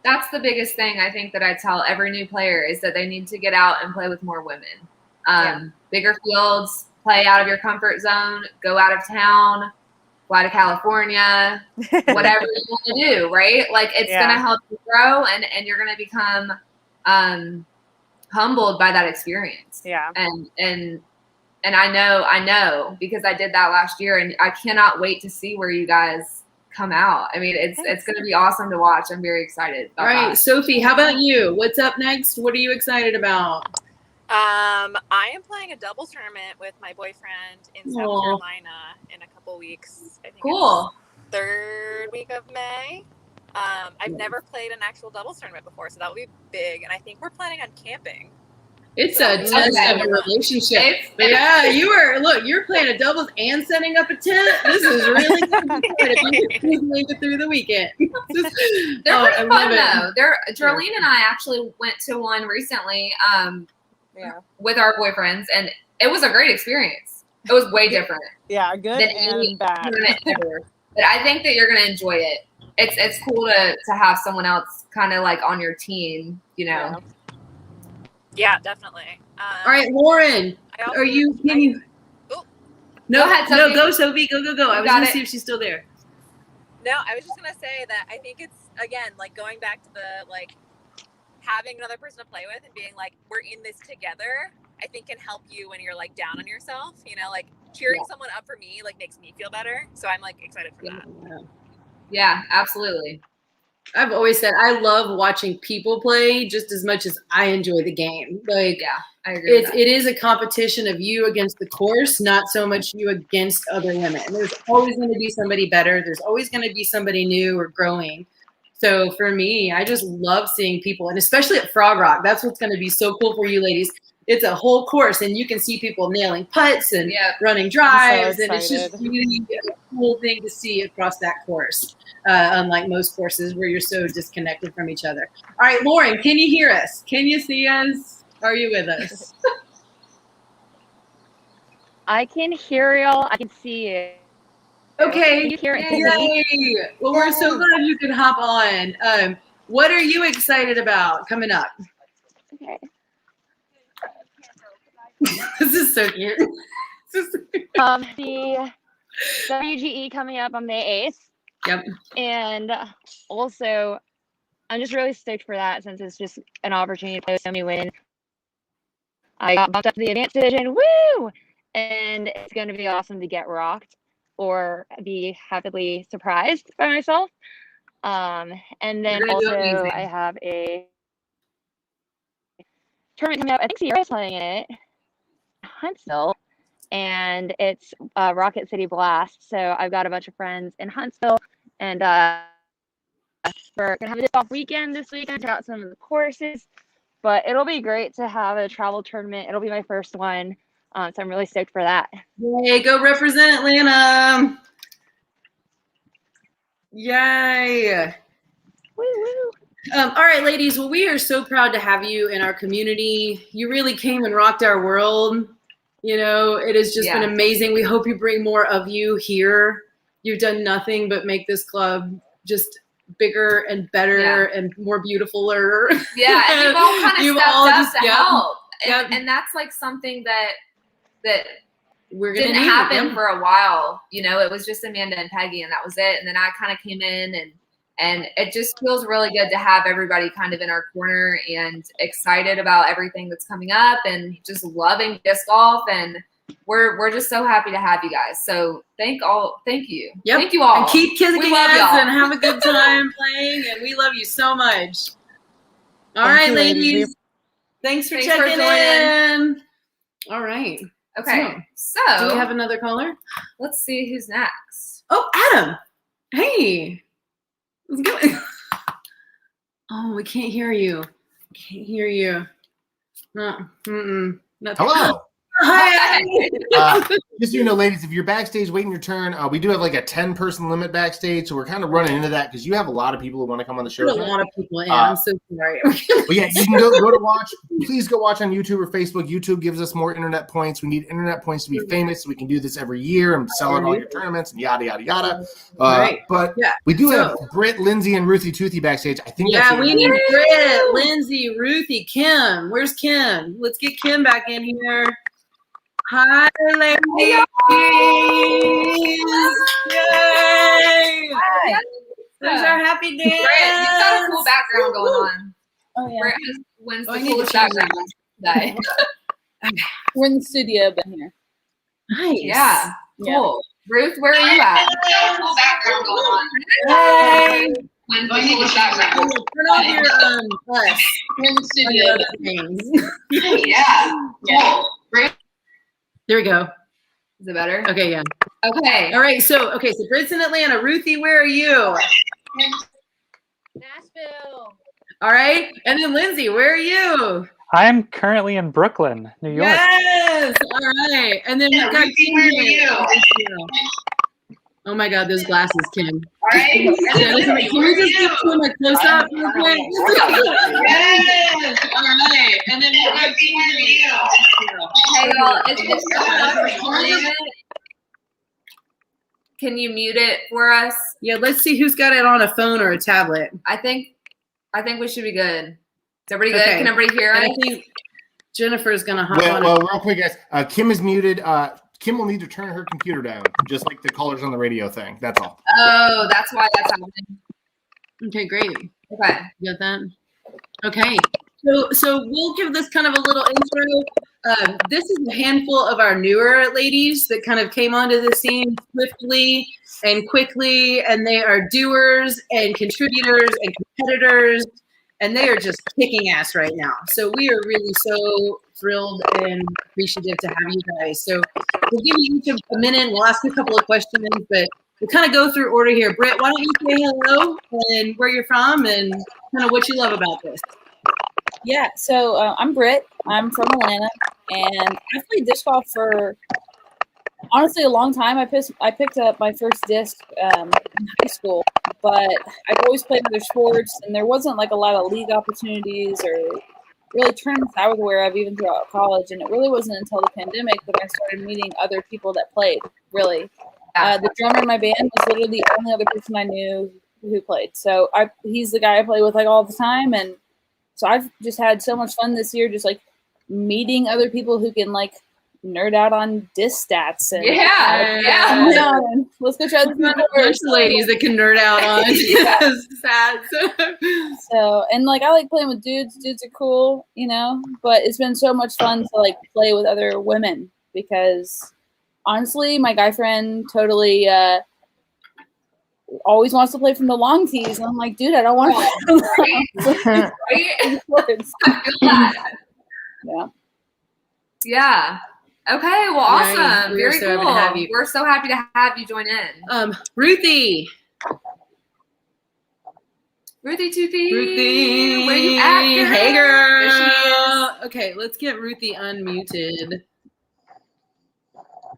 That's the biggest thing I think that I tell every new player is that they need to get out and play with more women. Bigger fields, play out of your comfort zone, go out of town, fly to California, whatever you want to do, right? Like it's going to help you grow and you're going to become humbled by that experience. Yeah. And I know because I did that last year, and I cannot wait to see where you guys come out. I mean, it's going to be awesome to watch. I'm very excited about All right, that. Sophie, how about you? What's up next? What are you excited about? I am playing a doubles tournament with my boyfriend in South Carolina in a couple weeks. I think Cool. It's third week of May. I've never played an actual doubles tournament before, so that will be big. And I think we're planning on camping. It's a test of a relationship. Yeah, you're playing a doubles and setting up a tent. This is really good. Make it through the weekend. They're pretty fun though. Darlene and I actually went to one recently with our boyfriends, and it was a great experience. It was way different. Yeah, good and bad. But I think that you're gonna enjoy it. It's cool to have someone else kind of like on your team, you know. Yeah, definitely. All right, Lauren, are you? Oh. No, go ahead, Sophie. No, go, Sophie. Go. I was going to see if she's still there. No, I was just going to say that I think it's, again, like going back to the, like, having another person to play with and being like, we're in this together, I think can help you when you're like down on yourself, you know, like cheering someone up for me, like makes me feel better. So I'm like excited for that. Yeah, absolutely. I've always said I love watching people play just as much as I enjoy the game. Like, yeah, I agree. It is a competition of you against the course, not so much you against other women. There's always going to be somebody better. There's always going to be somebody new or growing. So for me, I just love seeing people, and especially at Frog Rock, that's what's going to be so cool for you ladies. It's a whole course, and you can see people nailing putts and running drives, and it's just really a cool thing to see across that course, unlike most courses where you're so disconnected from each other. All right, Lauren, can you hear us? Can you see us? Are you with us? I can hear y'all. I can see you. Okay. Can you hear Yay. me? Well, we're so glad you could hop on. What are you excited about coming up? Okay. This is so cute. The WGE coming up on May 8th. Yep. And also, I'm just really stoked for that since it's just an opportunity to play with so many women. I got bumped up to the advanced division. Woo! And it's going to be awesome to get rocked or be happily surprised by myself. And then also, I have a tournament coming up. I think Sierra's playing in it. Huntsville, and it's Rocket City Blast. So I've got a bunch of friends in Huntsville, and we're gonna have a disc golf weekend this weekend. Check out some of the courses, but it'll be great to have a travel tournament. It'll be my first one, so I'm really stoked for that. Yay! Go represent Atlanta! Yay! Woo woo! All right, ladies. Well, we are so proud to have you in our community. You really came and rocked our world. You know, it has just been amazing. We hope you bring more of you here. You've done nothing but make this club just bigger and better and more beautifuler. Yeah, and you've all kind of stepped up to help. And that's like something that we're didn't happen for a while. You know, it was just Amanda and Peggy, and that was it. And then I kind of came in, and it just feels really good to have everybody kind of in our corner and excited about everything that's coming up and just loving disc golf. And we're just so happy to have you guys. So thank you. Yep. Thank you all. And keep kissing us and have a good time playing. And we love you so much. All right, ladies. Thanks for checking in. All right. Okay. So do we have another caller? Let's see who's next. Oh, Adam. Hey. What's going on? Oh, we can't hear you. Can't hear you. Hello. Hi. Just so you know, ladies, if you're backstage waiting your turn, we do have like a 10-person limit backstage, so we're kind of running into that because you have a lot of people who want to come on the show. A lot of people in. I'm so sorry. But yeah, you can go to watch. Please go watch on YouTube or Facebook. YouTube gives us more internet points. We need internet points to be famous, so we can do this every year and sell it all your tournaments and yada yada yada. But we do have Brit, Lindsey, and Ruthie Toothy backstage. I think. Yeah, we need Brit, Lindsey, Ruthie, Kim. Where's Kim? Let's get Kim back in here. Hi, ladies! Yay! Hi. There's our happy dance. You've got a cool background going on. Oh yeah. Brett wins the coolest background today. We're in the studio, but here. Nice. Yeah. Cool. Ruth, where are you at? Cool background going on. Hey. Turn off your bus. We're in the studio. Yeah. Cool. There we go. Is it better? Okay, yeah. Okay. All right, so Brit's in Atlanta. Ruthie, where are you? Nashville. All right. And then Lindsey, where are you? I'm currently in Brooklyn, New York. Yes. All right. And then we've got Kim. Where are you? Oh my God, those glasses, Kim. All right. Can we just get to a close up real quick? Yes. All right. And then we've got Kim. Where are you? Hey y'all, it's can you mute it for us? Yeah, let's see who's got it on a phone or a tablet. I think we should be good. Is everybody good? Can everybody hear us? I think Jennifer's gonna hop on. Well, real quick, guys. Kim is muted. Kim will need to turn her computer down, just like the callers on the radio thing. That's all. Oh, that's why that's happening. Okay, great. Okay. You got that? Okay. So we'll give this kind of a little intro. This is a handful of our newer ladies that kind of came onto the scene swiftly and quickly, and they are doers and contributors and competitors, and they are just kicking ass right now. So we are really so thrilled and appreciative to have you guys. So we'll give you each a minute. We'll ask a couple of questions, but we'll kind of go through order here. Britt, why don't you say hello and where you're from and kind of what you love about this? Yeah, so I'm Brit. I'm from Atlanta, and I played disc golf for honestly a long time. I picked up my first disc in high school, but I've always played other sports, and there wasn't like a lot of league opportunities or really tournaments I was aware of even throughout college. And it really wasn't until the pandemic that I started meeting other people that played. Really, the drummer in my band was literally the only other person I knew who played. So he's the guy I play with like all the time, and so I've just had so much fun this year, just like meeting other people who can like nerd out on disc stats. And, and let's go try this. There's ladies that can nerd out on stats. So, and like I like playing with dudes. Dudes are cool, you know. But it's been so much fun to like play with other women because honestly, my guy friend totally. Always wants to play from the long tees, and I'm like, dude, I don't want to. Yeah. Okay. Well, awesome. We're Very so cool. happy to have you. We're so happy to have you join in. Ruthie. Ruthie, where you at, girl? Hey, There she girl. is. Okay, let's get Ruthie unmuted.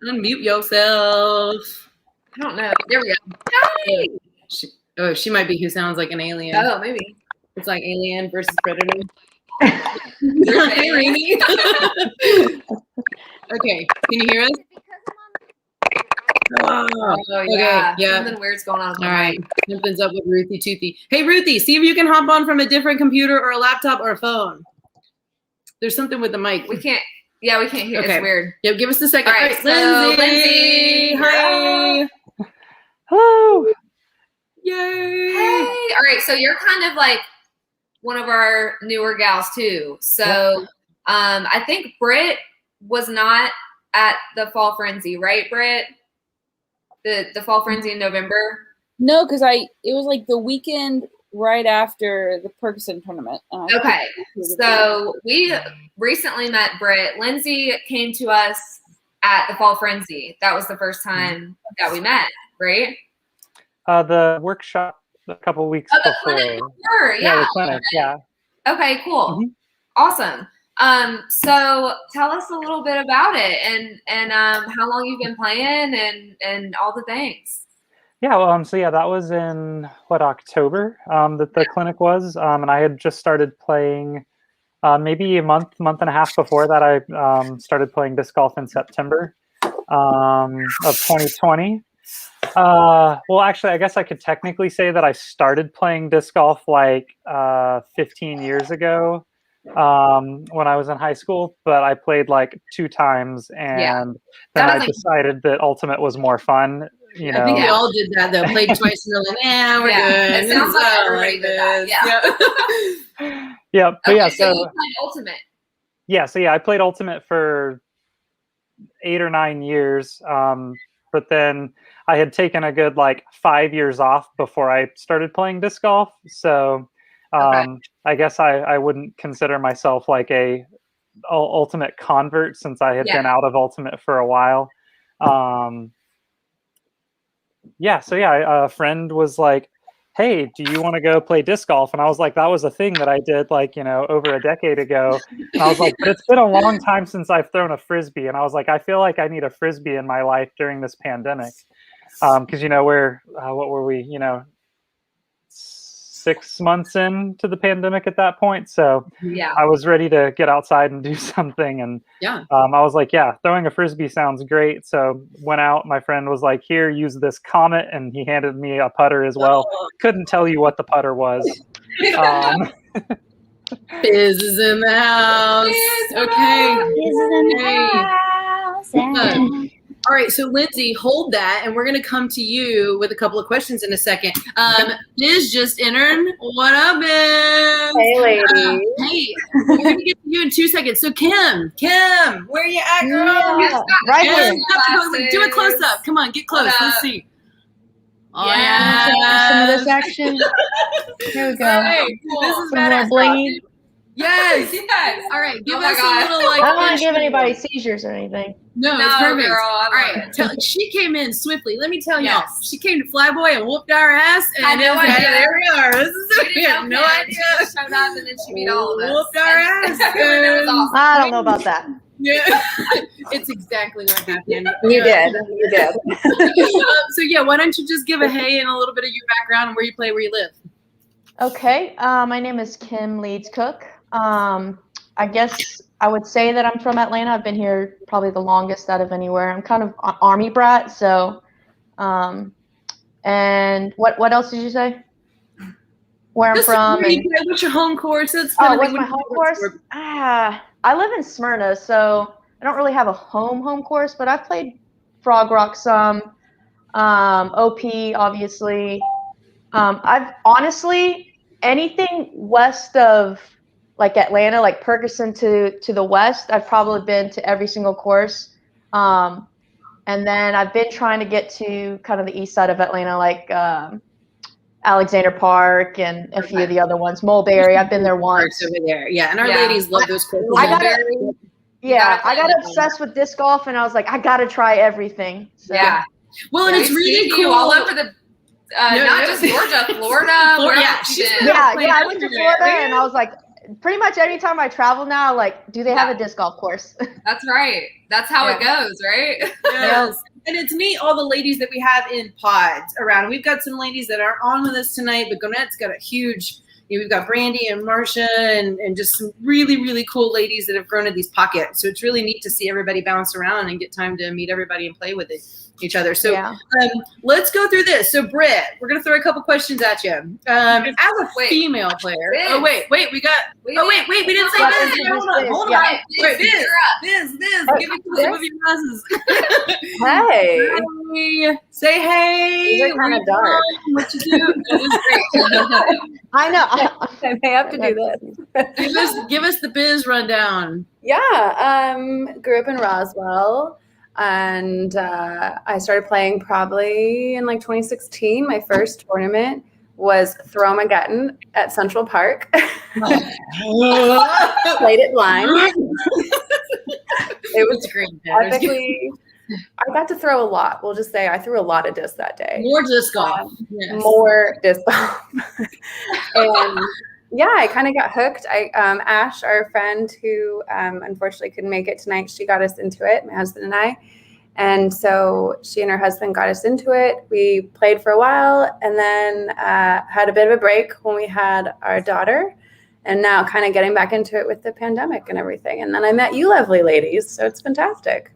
Unmute yourself. I don't know. There we go. Hi. She might be who sounds like an alien. Oh, maybe. It's like Alien versus Predator. Hey, Rainy. Okay, can you hear us? Oh, yeah. Okay, yeah. Something weird's going on. All right. Something's up with Ruthie Toothy. Hey, Ruthie, see if you can hop on from a different computer or a laptop or a phone. There's something with the mic. We can't. Yeah, we can't hear. Okay. It's weird. Yep, give us a second. All right, so Lindsey. Hi. Hello. Yay. Hey. All right, so you're kind of like one of our newer gals too. So I think Brit was not at the Fall Frenzy, right, Brit? The Fall Frenzy in November? No, because it was like the weekend right after the Perkison tournament. Okay, so we recently met Brit. Lindsey came to us at the Fall Frenzy. That was the first time that we met, right? The workshop a couple weeks the before. clinic before, yeah. The clinic, yeah. Okay, cool. Mm-hmm. Awesome. So tell us a little bit about it and how long you've been playing and all the things. Yeah, well, so yeah, that was in October that the clinic was, and I had just started playing maybe a month and a half before that. I started playing disc golf in September of 2020. Well, actually, I guess I could technically say that I started playing disc golf like 15 years ago when I was in high school, but I played like 2 times, and then I decided that Ultimate was more fun. You know, I think we all did that though. Played twice and we're like, we're good. It sounds like everybody did that. Yeah. Yeah, but okay, yeah, so you played Ultimate. Yeah, so yeah, I played Ultimate for 8 or 9 years, but then I had taken a good like 5 years off before I started playing disc golf. So I guess I wouldn't consider myself like a Ultimate convert since I had been out of Ultimate for a while. A friend was like, hey, do you want to go play disc golf? And I was like, that was a thing that I did like, over a decade ago. And I was like, but it's been a long time since I've thrown a Frisbee. And I was like, I feel like I need a Frisbee in my life during this pandemic. Because, what were we, 6 months into the pandemic at that point. So I was ready to get outside and do something. And I was like, throwing a Frisbee sounds great. So went out, my friend was like, here, use this Comet. And he handed me a putter as well. Couldn't tell you what the putter was. Biz is in the house. Okay. Biz is in the house. All right, so Lindsey, hold that, and we're going to come to you with a couple of questions in a second. Biz just entered. What up, Biz? Hey, lady. Hey, we're going to get to you in 2 seconds. So, Kim, where you at, girl? Yeah, right here. Do a close up. Come on, get close. Let's see. Oh, Some of this action. Here we go. Hey, this is Some more blingy. Yes. All right, give us a little I don't want to give anybody seizures or anything. No, it's perfect. All right, she came in swiftly. Let me tell y'all, she came to Flyboy and whooped our ass. And I had no idea. There we are. This is We have no idea. She showed up and then she beat all of us. Whooped our ass. It was awesome. I don't know about that. Yeah, it's exactly what happened. You did. So yeah, why don't you just give a hey and a little bit of your background and where you play, where you live. Okay. My name is Kim Leeds Cook. I guess I would say that I'm from Atlanta. I've been here probably the longest out of anywhere. I'm kind of an Army brat, so. And what else did you say? Where I'm Just from? What's your home course? What's my home course? I live in Smyrna, so I don't really have a home course, but I've played Frog Rock some, OP obviously. I've honestly anything west of like Atlanta, like Ferguson to the west, I've probably been to every single course. And then I've been trying to get to kind of the east side of Atlanta, like Alexander Park and a few of the other ones. Mulberry, I've been there once. Over there, yeah, and our ladies love those courses. I got obsessed with disc golf, and I was like, I gotta try everything. So. Yeah. Well, and it's really cool all over the. Not just Georgia, Florida. I went to Florida, and I was like, pretty much anytime I travel now, like, do they have a disc golf course? That's right. That's how it goes, right? Yes. And it's neat, all the ladies that we have in pods around. We've got some ladies that aren't on with us tonight, but Gonette's got a huge, we've got Brandy and Marcia and just some really, really cool ladies that have grown in these pockets. So it's really neat to see everybody bounce around and get time to meet everybody and play with each other. So let's go through this. So Brit, we're going to throw a couple questions at you. As a female player. Biz. Oh, wait, we didn't say Biz. Hold on. Wait, Biz, give me some of your glasses. Hey. Say hey. These are kind of dark. What you do? It is great. I know. I may have to do this. Give us the Biz rundown. Yeah. Grew up in Roswell. And I started playing probably in like 2016. My first tournament was Throwmageddon at Central Park. Played it blind. It was great. epically. I got to throw a lot. We'll just say I threw a lot of disc that day. More disc golf. Yes. More disc golf. And yeah, I kind of got hooked. Ash, our friend who unfortunately couldn't make it tonight, she got us into it, my husband and I. And so she and her husband got us into it. We played for a while and then had a bit of a break when we had our daughter. And now kind of getting back into it with the pandemic and everything. And then I met you lovely ladies. So it's fantastic.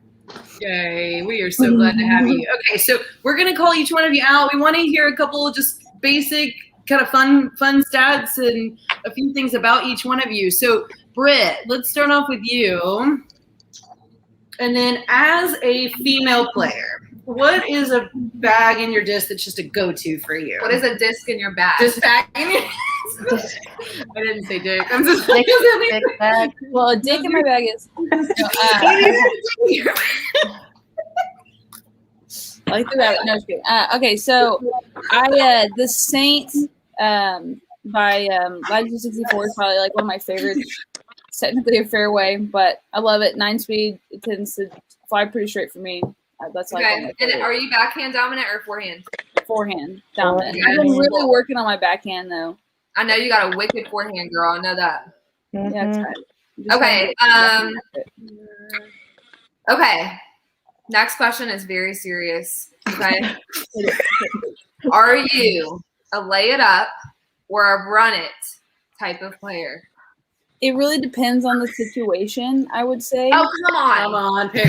Yay. We are so glad to have you. Okay, so we're going to call each one of you out. We want to hear a couple of just basic kind of fun stats and a few things about each one of you. So Brit, let's start off with you. And then as a female player, what is a bag in your disc that's just a go-to for you? What is a disc in your bag? Disc bag in your I didn't say dick. I'm just dick bag. Well, a dick in my bag is. I threw that. No, just kidding. Okay, so I the Saint by Legacy 64 is probably like one of my favorites. It's technically a fairway, but I love it. 9-speed. It tends to fly pretty straight for me. That's like. Okay. And are you backhand dominant or forehand? Forehand dominant. I've been really working on my backhand though. I know you got a wicked forehand, girl. I know that. Mm-hmm. Yeah, that's right. Okay. Okay. Next question is very serious. Okay. Are you a lay it up or a run it type of player? It really depends on the situation, I would say. Oh, come on. Come on, pick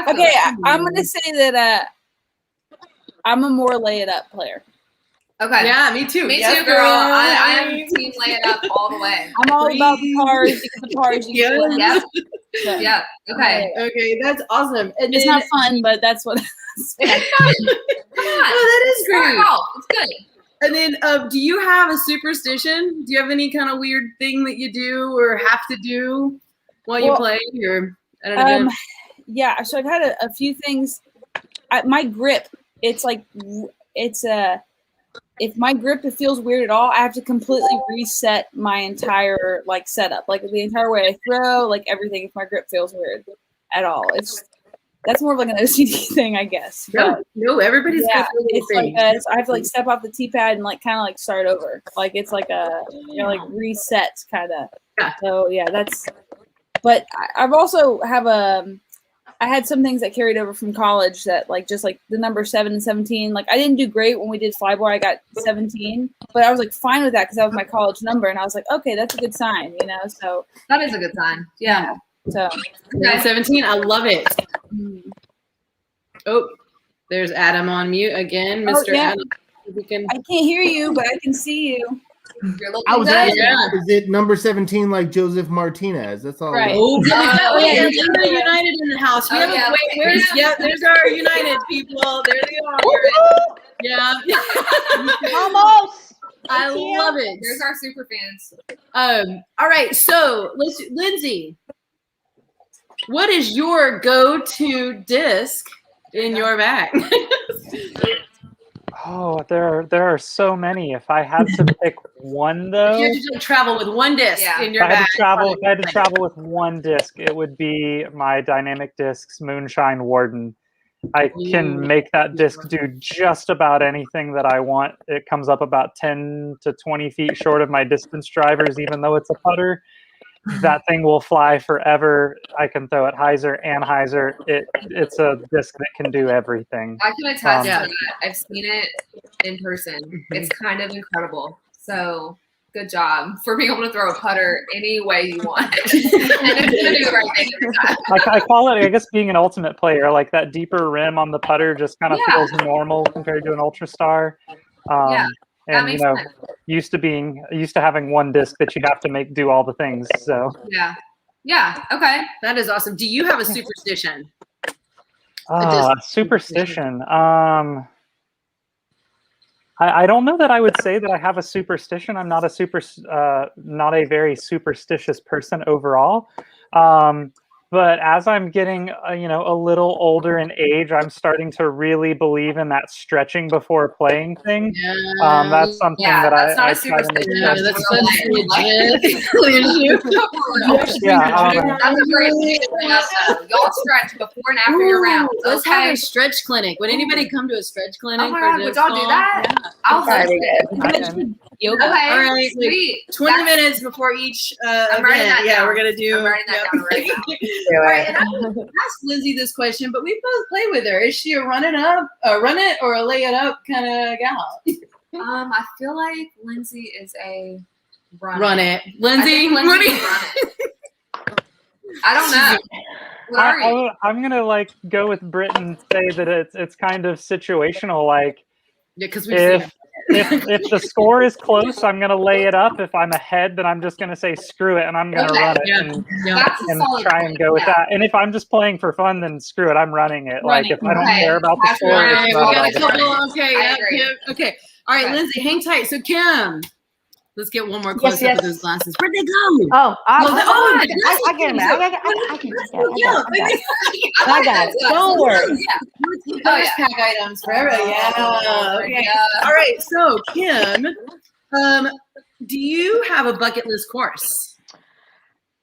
Okay. I'm going to say that I'm a more lay it up player. Okay. Yeah, me too. Me Yes, too, girl. I am team lay it up all the way. I'm all about the cars because the cars you Yeah. win. Yep. So, Yep. Okay. Okay, that's awesome. And it's then, not fun, but that's what. It's fun. Come on. Oh, that is Start great. off. It's good. And then, do you have a superstition? Do you have any kind of weird thing that you do or have to do while you play? Or I don't know. Yeah, so I've had a few things. My grip, it's like if my grip feels weird at all, I have to completely reset my entire like setup, like the entire way I throw, like everything. If my grip feels weird at all, that's more of like an OCD thing, I guess. No, everybody's got it's like I have to like step off the tee pad and like kind of like start over. Like it's like like reset kind of. Yeah. So yeah, that's. But I've also have I had some things that carried over from college that like just like the number 7 and 17. Like I didn't do great when we did flyboy. I got 17, but I was like fine with that because that was my college number, and I was like, okay, that's a good sign, you know. So that is a good sign. Yeah. So 17, I love it. Oh, there's Adam on mute again, Mr. Adam. I can't hear you, but I can see you. I was asking, is it number 17 like Joseph Martinez? That's all. Right. Oh, yeah. United in the house. We have there's our United people. There they are. Yeah. Almost. I love it. There's our super fans. All right. So, Lindsey, what is your go-to disc in your bag? Oh, there are so many. If I had to pick one, though, If you had to travel with one disc in your if I bag. had to travel with one disc, it would be my Dynamic Discs Moonshine Warden. I can make that disc do just about anything that I want. It comes up about 10 to 20 feet short of my distance drivers, even though it's a putter. That thing will fly forever. I can throw it hyzer and hyzer. It's a disc that can do everything. I can attest to that. I've seen it in person. It's kind of incredible. So good job for being able to throw a putter any way you want. And it's going to do the right thing every time. I call it, I guess, being an ultimate player. Like that deeper rim on the putter just kind of feels normal compared to an Ultra Star. And you know, used to having one disc that you have to make do all the things. So yeah, okay, that is awesome. Do you have a superstition? Superstition. I don't know that I would say that I have a superstition. I'm not not a very superstitious person overall. But as I'm getting, a little older in age, I'm starting to really believe in that stretching before playing thing. That's something that I try to make sure. That's legit. That's a great thing to bring up, though. Y'all stretch before and after your rounds. Let's have a stretch clinic. Would anybody come to a stretch clinic? Oh my God, would y'all do that? Yeah. I'll host it. Yoga. Okay, all right, sweet. 20 minutes before each I'm writing event. that down. We're gonna do. I'm writing that down right now. All right, and I asked Lindsey this question, but we both play with her. Is she a run it or a lay it up kind of gal? I feel like Lindsey is a run it. Lindsey, run it. I don't know. What are you? I'm gonna go with Brit and say that it's kind of situational. Like, because if the score is close, I'm gonna lay it up. If I'm ahead, then I'm just gonna say screw it and I'm gonna run it and try and go with that. And if I'm just playing for fun, then screw it, I'm running it. Like if I don't care about the score, it's not okay. All right, Lindsey, hang tight. So Kim, let's get one more close up of those glasses. Where'd they go? I get them. I got it. Don't worry. Pack items forever. Yeah. Okay. All right. So Kim, do you have a bucket list course?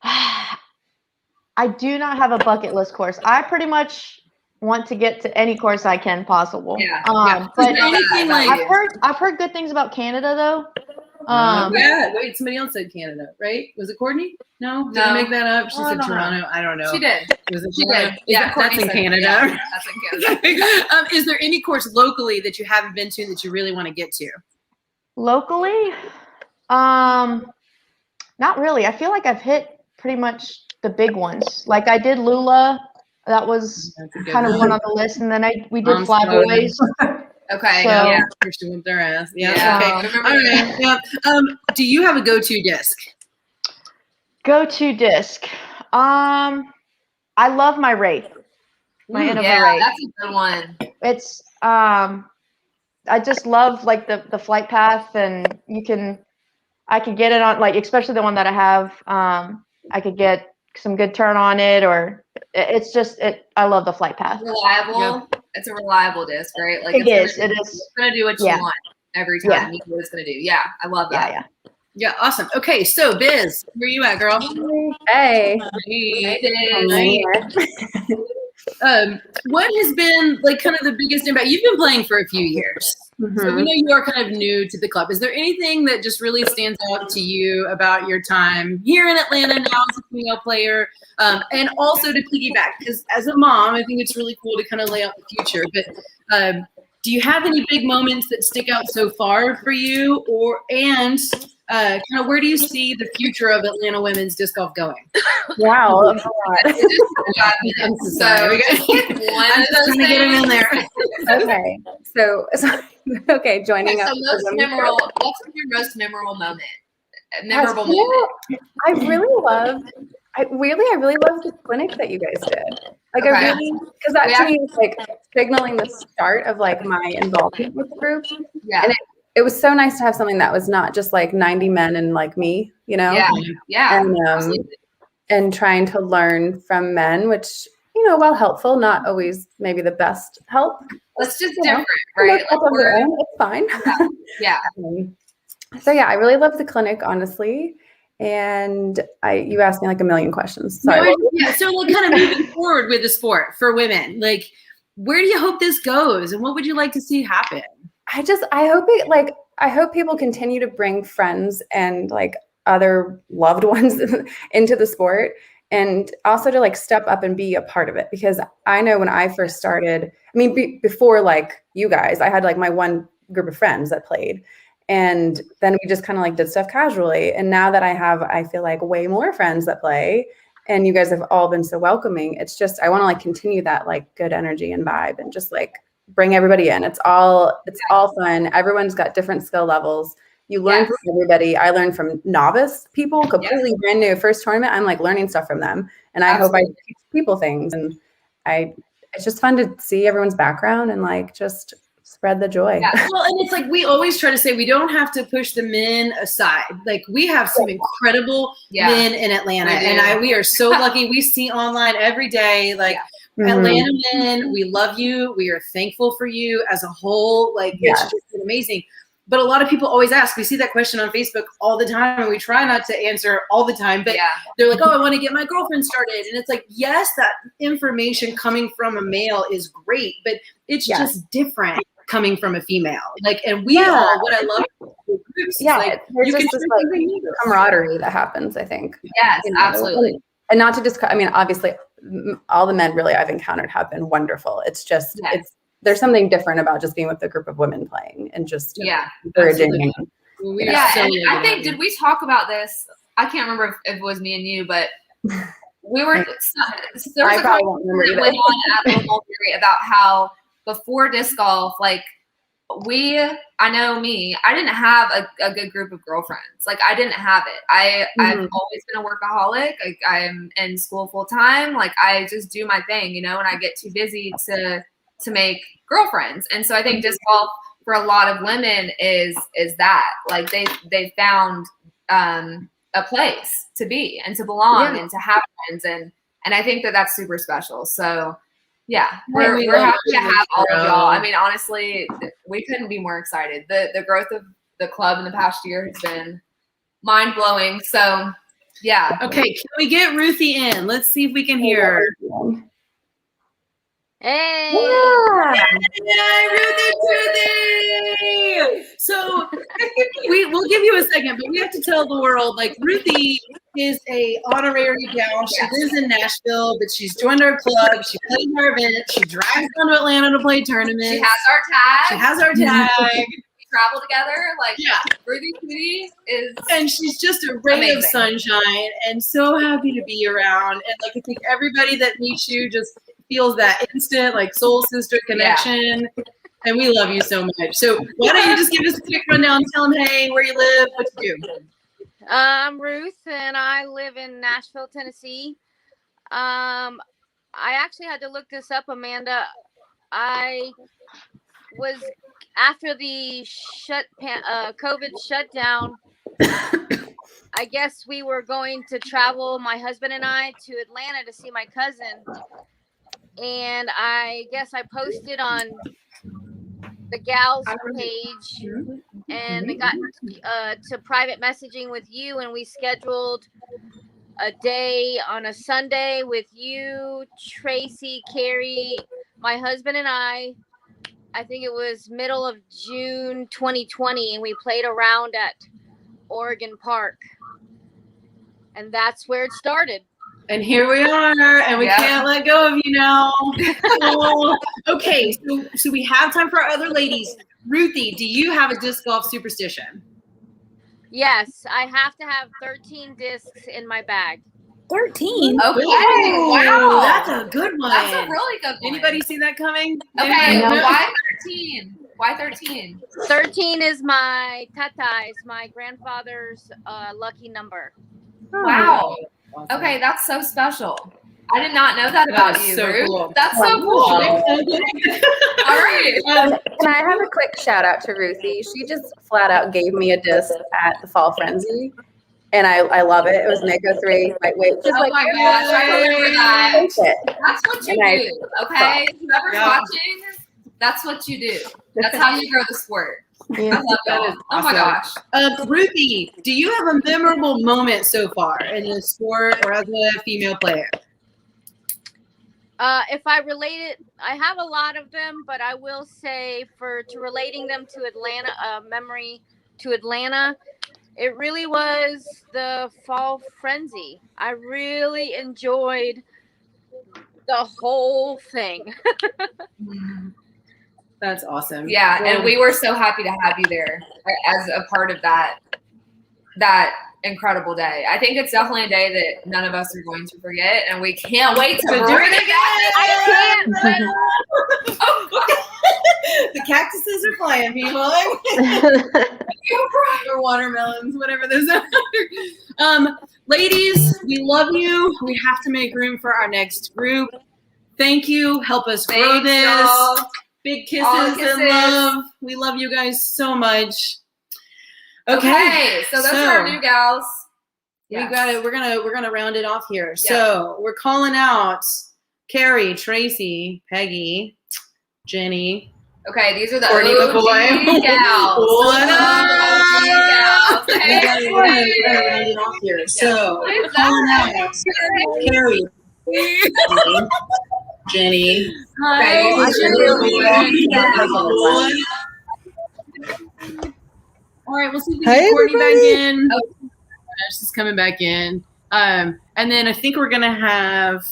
I do not have a bucket list course. I pretty much want to get to any course I can possible. But I've heard good things about Canada though. Wait, somebody else said Canada, right? Was it Courtney? No, did I make that up? She said Toronto. I don't know. She did. Was it she Toronto? did. Yeah, that's in Canada. Yeah, that's in Canada. Is there any course locally that you haven't been to that you really want to get to? Locally, not really. I feel like I've hit pretty much the big ones. Like I did Lula. That was kind of one on the list, and then we did Flyboys. Okay. So- Yeah. Christian with their ass. Yeah. Yeah. Okay. I remember All right. Yeah. Do you have a go-to disc? Go-to disc. I love my Wraith. My Innova Yeah, Wraith. that's a good one. It's I just love like the flight path, and I could get it on, like, especially the one that I have. I could get some good turn on it, or it's just I love the flight path. Reliable. It's a reliable disc, right? Like It is. It's gonna do what you Yeah. want every time. Yeah. You know what it's gonna do. Yeah, I love that. Yeah. Yeah. Awesome. Okay. So Biz, where you at, girl? Hey. What has been like kind of the biggest impact? You've been playing for a few years, so we know you are kind of new to the club. Is there anything that just really stands out to you about your time here in Atlanta now as a female player? And also to piggyback, because as a mom, I think it's really cool to kind of lay out the future. But do you have any big moments that stick out so far for you, kind of where do you see the future of Atlanta women's disc golf going? Wow, that's a lot. I'm so sorry. I'm just trying to get him in there. Okay, so okay, joining Okay, up. so for most women's memorable. golf. What's your most memorable moment? Yes, you know, I really loved the clinic that you guys did. Like, Okay. I really, because that to me was like signaling the start of like my involvement with the group. Yeah. And it was so nice to have something that was not just like 90 men and like me, you know? Yeah. Yeah. And and trying to learn from men, which, you know, while helpful, not always maybe the best help. It's just You know, different, right? help on their own, it's fine. Yeah. So yeah, I really loved the clinic, honestly. And you asked me like a million questions. Sorry. No, yeah. So like kind of moving forward with the sport for women, like where do you hope this goes and what would you like to see happen? I hope people continue to bring friends and like other loved ones into the sport, and also to like step up and be a part of it. Because I know when I first started, I mean, before like you guys, I had like my one group of friends that played, and then we just kind of like did stuff casually. And now that I feel like way more friends that play, and you guys have all been so welcoming. It's just, I want to like continue that like good energy and vibe and just like bring everybody in. It's all fun. Everyone's got different skill levels. You learn from everybody. I learned from novice people, completely brand new first tournament. I'm like learning stuff from them, and I hope I teach people things. And it's just fun to see everyone's background and like just spread the joy. Yeah. Well, and it's like we always try to say we don't have to push the men aside. Like we have some incredible men in Atlanta, and we are so lucky. We see online every day, like. Atlanta men, we love you. We are thankful for you as a whole. Like it's just been amazing. But a lot of people always ask. We see that question on Facebook all the time, and we try not to answer all the time. But they're like, "Oh, I want to get my girlfriend started," and it's like, yes, that information coming from a male is great, but it's just different coming from a female. Like, and we all what I love groups is like there's just this like camaraderie that happens. I think. Yes, absolutely. And not to just, I mean, obviously, all the men really I've encountered have been wonderful. It's just, there's something different about just being with a group of women playing and just encouraging. I think, did we talk about this? I can't remember if it was me and you, but we were, there was a conversation that went on at the Mulberry about how before disc golf, like, I know me, I didn't have a good group of girlfriends. Like I didn't have it. I've always been a workaholic. Like I'm in school full time. Like I just do my thing, you know, and I get too busy to make girlfriends. And so I think disc golf for a lot of women is that like they found a place to be and to belong and to have friends. And I think that's super special. So yeah, we're happy to have all of y'all. I mean, honestly, we couldn't be more excited. The growth of the club in the past year has been mind-blowing. So, yeah. Okay, can we get Ruthie in? Let's see if we can hear her. Hey! Yay, Ruthie! So we'll give you a second, but we have to tell the world, like Ruthie is a honorary gal. She lives in Nashville, but she's joined our club. She plays our event. She drives down to Atlanta to play tournaments. She has our tag. We travel together. Like Ruthie Sweetie is, and she's just a ray of sunshine, and so happy to be around. And like I think everybody that meets you just feels that instant like soul sister connection. And we love you so much. So why don't you just give us a quick rundown, tell them, hey, where you live, what you do. I'm Ruth, and I live in Nashville, Tennessee. I actually had to look this up, Amanda. I was, after the COVID shutdown, I guess we were going to travel, my husband and I, to Atlanta to see my cousin. And I guess I posted on the gals page, and it got to private messaging with you, and we scheduled a day on a Sunday with you, Tracy, Carrie, my husband, and I think it was middle of June 2020, and we played around at Oregon Park, and that's where it started. And here we are, and we can't let go of you now. Okay, so we have time for our other ladies. Ruthie, do you have a disc golf superstition? Yes, I have to have 13 discs in my bag. 13? Okay, Ooh, wow. That's a good one. That's a really good one. Anybody see that coming? Okay, No. why 13? Why 13? 13 is my tata's, my grandfather's lucky number. Wow. Okay, that's so special. I did not know that about That's you, so Ruth. cool. That's so cool. All right. Can I have a quick shout out to Ruthie? She just flat out gave me a disc at the Fall Frenzy, and I love it. It was an Echo 3 lightweight. Just Oh my gosh, I remember that. That's what you And do, okay? Whoever's watching, that's what you do. That's how you grow the sport. I love that. Oh my gosh. Ruthie, do you have a memorable moment so far in the sport or as a female player? If I relate it, I have a lot of them, but I will say relating them to Atlanta, memory to Atlanta, it really was the Fall Frenzy. I really enjoyed the whole thing. That's awesome. Yeah, and we were so happy to have you there as a part of that incredible day. I think it's definitely a day that none of us are going to forget, and we can't wait to do it again. I can't. The cactuses are flying, people. Or watermelons, whatever those are. Ladies, we love you. We have to make room for our next group. Thank you. Help us grow this. Y'all. Big kisses and love. We love you guys so much. Okay, so those are our new gals. We got it. We're gonna round it off here. Yeah. So we're calling out Carrie, Tracy, Peggy, Jenny. Okay, these are the Courtney OG gals. What up? We're gonna round it off here. So we're calling out Carrie, Jenny. Hi. All right, we'll see if we can get Courtney back in. Oh, she's coming back in. And then I think we're gonna have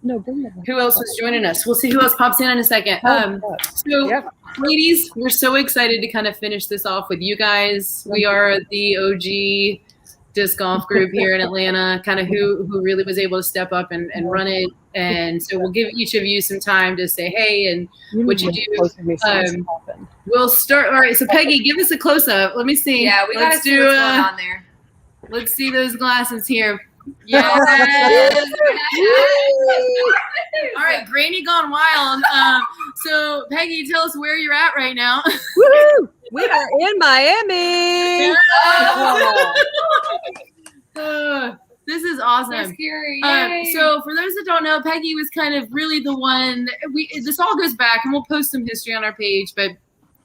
who else was joining us? We'll see who else pops in a second. Ladies, we're so excited to kind of finish this off with you guys. We are the OG disc golf group here in Atlanta, kind of who really was able to step up and run it. And so we'll give each of you some time to say hey and what you do. We'll start. All right, so Peggy, give us a close up. Let me see. Yeah, we gotta see what's going on there. Let's see those glasses here. Yes. All right, Granny gone wild. So Peggy, tell us where you're at right now. Woo! We are in Miami. This is awesome. So for those that don't know, Peggy was kind of really the one. This all goes back, and we'll post some history on our page, but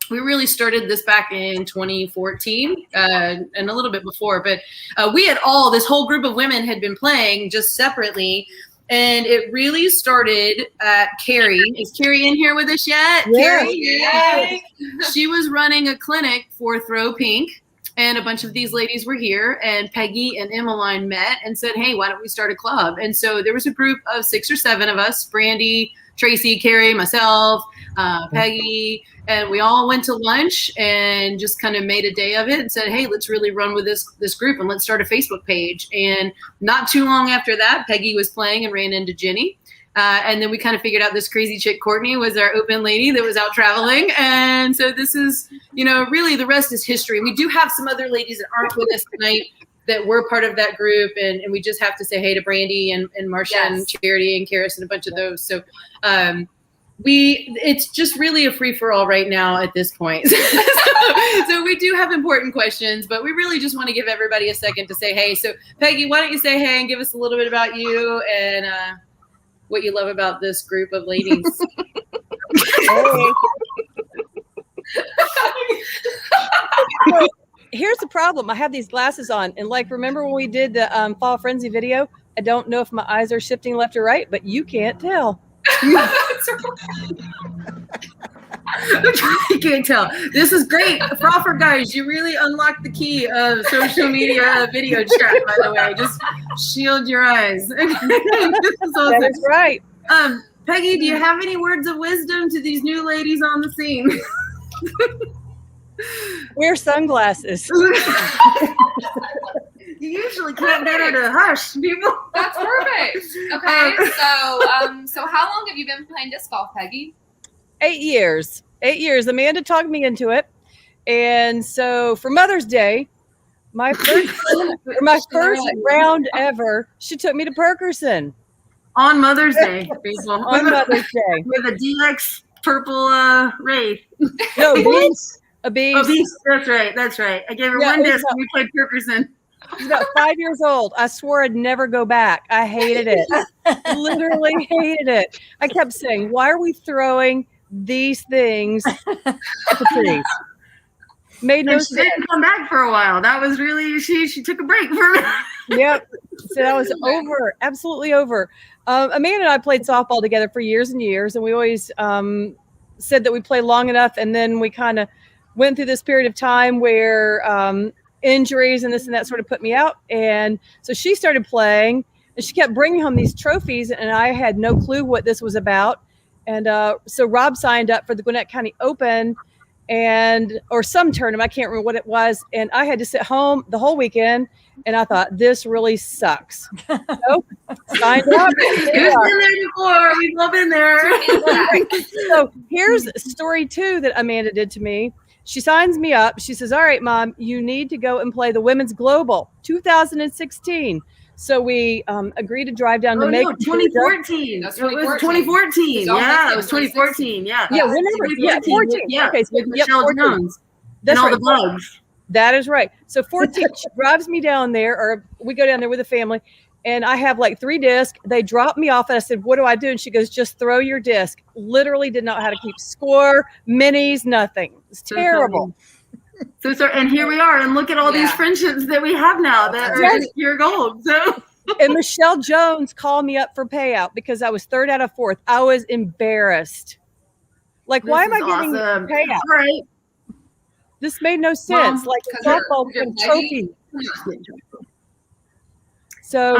we really started this back in 2014 and a little bit before. But this whole group of women had been playing just separately. And it really started at Carrie. Is Carrie in here with us yet? Yeah. Carrie? Yeah. She was running a clinic for Throw Pink. And a bunch of these ladies were here. And Peggy and Emmeline met and said, hey, why don't we start a club? And so there was a group of 6 or 7 of us, Brandy, Tracy, Carrie, myself, Peggy. And we all went to lunch and just kind of made a day of it and said, hey, let's really run with this group and let's start a Facebook page. And not too long after that, Peggy was playing and ran into Jenny. And then we kind of figured out this crazy chick, Courtney, was our open lady that was out traveling. And so this is, really the rest is history. We do have some other ladies that aren't with us tonight that were part of that group. And we just have to say hey to Brandy and Marsha and Charity and Karis and a bunch of those. So it's just really a free-for-all right now at this point. So we do have important questions, but we really just want to give everybody a second to say hey. So Peggy, why don't you say hey and give us a little bit about you and what you love about this group of ladies. Hey. So, here's the problem. I have these glasses on, and remember when we did the Fall Frenzy video? I don't know if my eyes are shifting left or right, but you can't tell. You can't tell. This is great. Frolfer guys, you really unlocked the key of social media video chat, by the way. Just shield your eyes. This is awesome. That is right. Peggy, do you have any words of wisdom to these new ladies on the scene? Wear sunglasses. You usually can't get her to hush people. That's perfect. Okay, so how long have you been playing disc golf, Peggy? 8 years. 8 years. Amanda talked me into it. And so for Mother's Day, my first round ever, she took me to Perkerson. On Mother's Day, people. On Mother's Day. With a DX purple Wraith. No, Beast. A Beast. Oh, Beast. That's right. I gave her one disc and we played Perkerson. She's about 5 years old. I swore I'd never go back. I hated it. Literally hated it. I kept saying, why are we throwing these things at the trees? Made no sense. She didn't come back for a while. That was really, she took a break for me. Yep. So that was over. Absolutely over. Amanda and I played softball together for years and years, and we always said that we played long enough, and then we kind of went through this period of time where injuries and this and that sort of put me out. And so she started playing, and she kept bringing home these trophies, and I had no clue what this was about. And so Rob signed up for the Gwinnett County Open or some tournament. I can't remember what it was. And I had to sit home the whole weekend. And I thought, this really sucks. Nope. Signed up. We've been there before. We've all been there. So here's story 2 that Amanda did to me. She signs me up. She says, all right, Mom, you need to go and play the Women's Global 2016. So we agreed to drive down to Macon. 2014. It was 2014. Yeah, it was 2014. Yeah. Yeah, whenever. Yeah, 14. Yeah, okay, so with Michelle Jones. That's and all right. the bugs. That is right. So 14, she drives me down there, or we go down there with the family, and I have 3 discs. They drop me off, and I said, what do I do? And she goes, just throw your disc. Literally did not know how to keep score, minis, nothing. It's terrible. So and here we are, and look at all these friendships that we have now that are just pure gold. So. And Michelle Jones called me up for payout because I was 3rd out of 4th. I was embarrassed. Why am I getting payout? Right. This made no sense. Softball trophy. So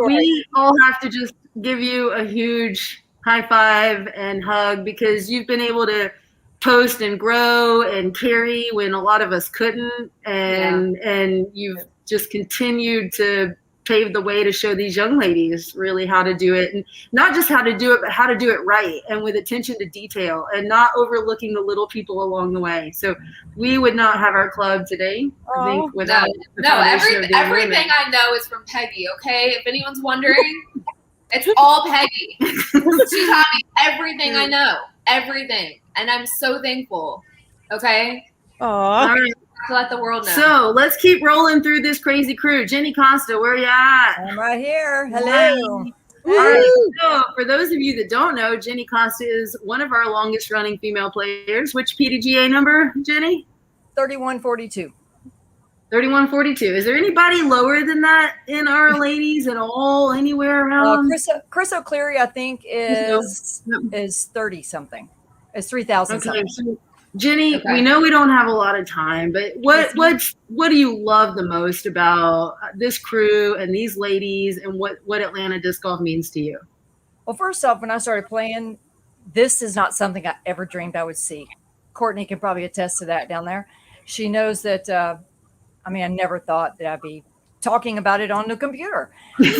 we all have to just give you a huge high five and hug because you've been able to post and grow and carry when a lot of us couldn't, and you've just continued to pave the way to show these young ladies really how to do it, and not just how to do it, but how to do it right and with attention to detail and not overlooking the little people along the way. So we would not have our club today, I think, without everything I know is from Peggy. Okay, if anyone's wondering, it's all Peggy. She taught me everything I know, everything, and I'm so thankful. Okay. Aww. To let the world know. So let's keep rolling through this crazy crew. Jenny Costa, where you at? I'm right here. Hello. All right. So for those of you that don't know, Jenny Costa is one of our longest running female players. Which PDGA number, Jenny? 3142. 3142. Is there anybody lower than that in our ladies at all, anywhere around? Chris O'Cleary, I think, is 30 something. It's 3,000 something. So Jenny, we know we don't have a lot of time, but what do you love the most about this crew and these ladies and what Atlanta disc golf means to you? Well, first off, when I started playing, this is not something I ever dreamed I would see. Courtney can probably attest to that down there. She knows that, I never thought that I'd be talking about it on the computer. But,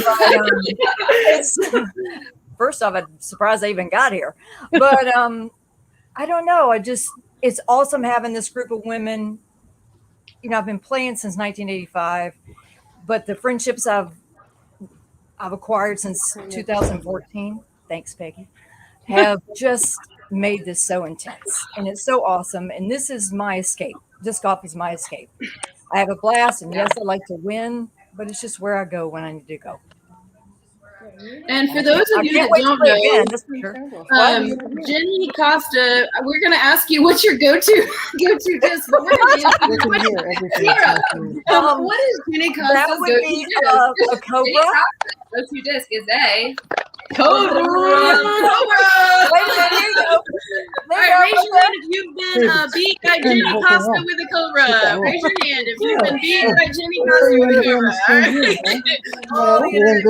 First off, I'm surprised I even got here. But I don't know. It's awesome having this group of women. You know, I've been playing since 1985, but the friendships I've acquired since 2014, thanks, Peggy, have just made this so intense. And it's so awesome. And this is my escape. Disc golf is my escape. I have a blast. And yes, I like to win, but it's just where I go when I need to go. And for those of you that don't know, Jenny Costa, we're going to ask you what's your go-to disc. But we're going to ask what is Jenny Costa's go-to disc? A Cobra. Go-to disc is a Cobra. All right, raise your hand if you've been beat by Jenny Costa with a Cobra. Raise your hand if you've been beat by Jenny Costa with a Cobra. All right.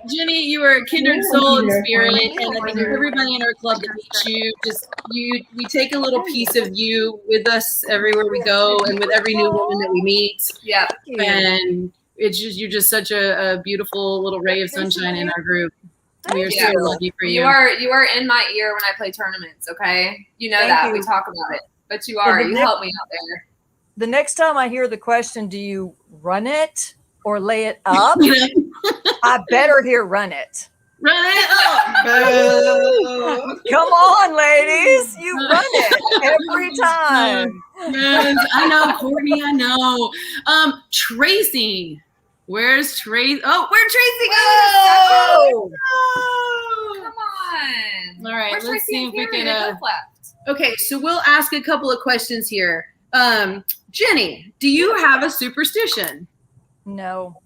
Jenny, you are a kindred soul and spirit, and I think everybody in our club that meets you, we take a little piece of you with us everywhere we go, and with every new woman that we meet. Yeah, and you're just such a beautiful little ray of sunshine in our group. We are so lucky for you. You are in my ear when I play tournaments. Okay, you know that we talk about it, but you help me out there. The next time I hear the question, do you run it or lay it up? I better hear run it. Run it up. Come on, ladies. You run it every time. Yes, I know, Courtney. I know. Tracy. Where's Tracy? Oh, where'd Tracy go? Come on. All right, let's see if we can. Left. Okay, so we'll ask a couple of questions here. Jenny, do you have a superstition? No.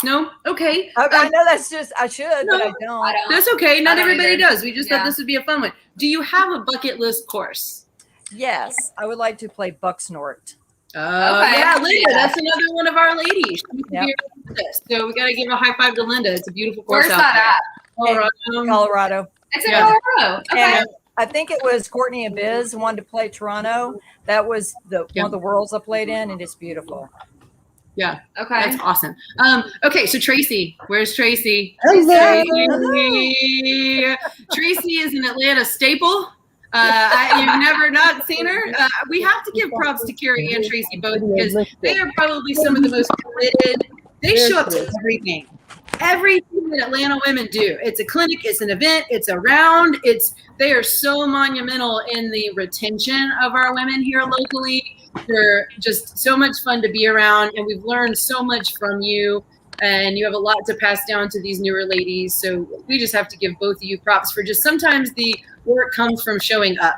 No? Okay. I know that's just, I should, but I don't. That's okay. Not everybody does. We just thought this would be a fun one. Do you have a bucket list course? Yes. I would like to play Bucksnort. Yeah, Linda, that's another one of our ladies. So we got to give a high five to Linda. It's a beautiful course. Where's that at? Colorado. It's in Colorado. Okay. And I think it was Courtney and Biz wanted to play Toronto. That was one of the worlds I played in, and it's beautiful. Yeah. Okay. That's awesome. Okay, so Tracy, where's Tracy? Hello. Tracy is an Atlanta staple. You've never not seen her. We have to give props to Carrie and Tracy both because they are probably some of the most committed. They show up to everything. Everything that Atlanta women do. It's a clinic, it's an event, it's a round. They are so monumental in the retention of our women here locally. They're just so much fun to be around, and we've learned so much from you, and you have a lot to pass down to these newer ladies. So we just have to give both of you props for just sometimes the work comes from showing up,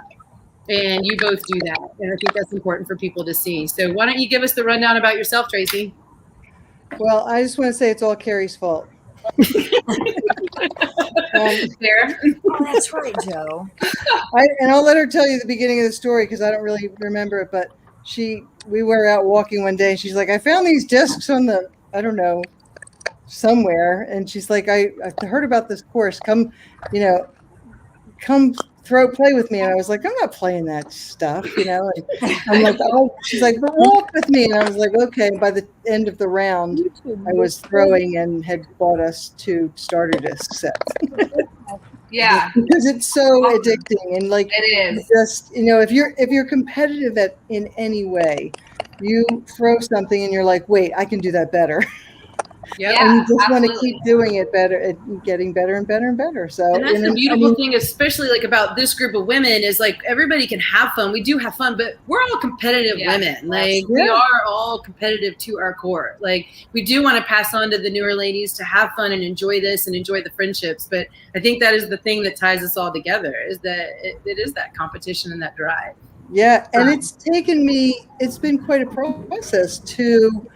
and you both do that. And I think that's important for people to see. So why don't you give us the rundown about yourself, Tracy? Well, I just want to say it's all Carrie's fault. There. Oh, that's right, Joe. And I'll let her tell you the beginning of the story because I don't really remember it, but we were out walking one day and she's like, I found these discs on somewhere. And she's like, I heard about this course. Come play with me. And I was like, I'm not playing that stuff, And I'm like, oh, she's like, but walk with me. And I was like, okay. By the end of the round, I was throwing and had bought us 2 starter disc sets. Yeah, because it's so addicting and it is. Just if you're competitive in any way, you throw something and you're like, wait, I can do that better. Yeah, and you just want to keep doing it better and getting better and better and better. So and that's the beautiful thing, especially about this group of women, is everybody can have fun. We do have fun, but we're all competitive women. We are all competitive to our core. We do want to pass on to the newer ladies to have fun and enjoy this and enjoy the friendships. But I think that is the thing that ties us all together, is that it is that competition and that drive. Yeah, and it's been quite a process to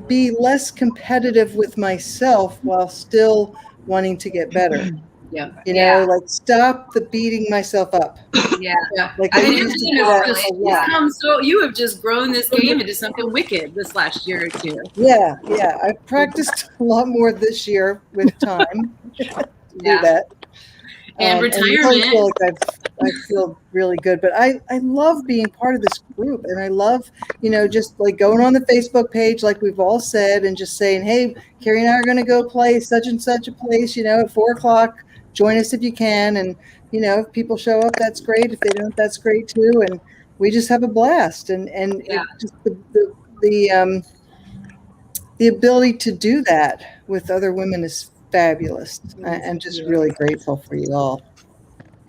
be less competitive with myself while still wanting to get better. Yeah. Stop the beating myself up. Yeah. You have just grown this game into something wicked this last year or two. Yeah. I've practiced a lot more this year with time to do that. And retirement. I feel like I feel really good. But I love being part of this group, and I love, just like going on the Facebook page, like we've all said, and just saying, hey, Carrie and I are going to go play such and such a place, at 4:00. Join us if you can. And, if people show up, that's great. If they don't, that's great too. And we just have a blast. And it just the ability to do that with other women is fabulous. I'm just really grateful for you all.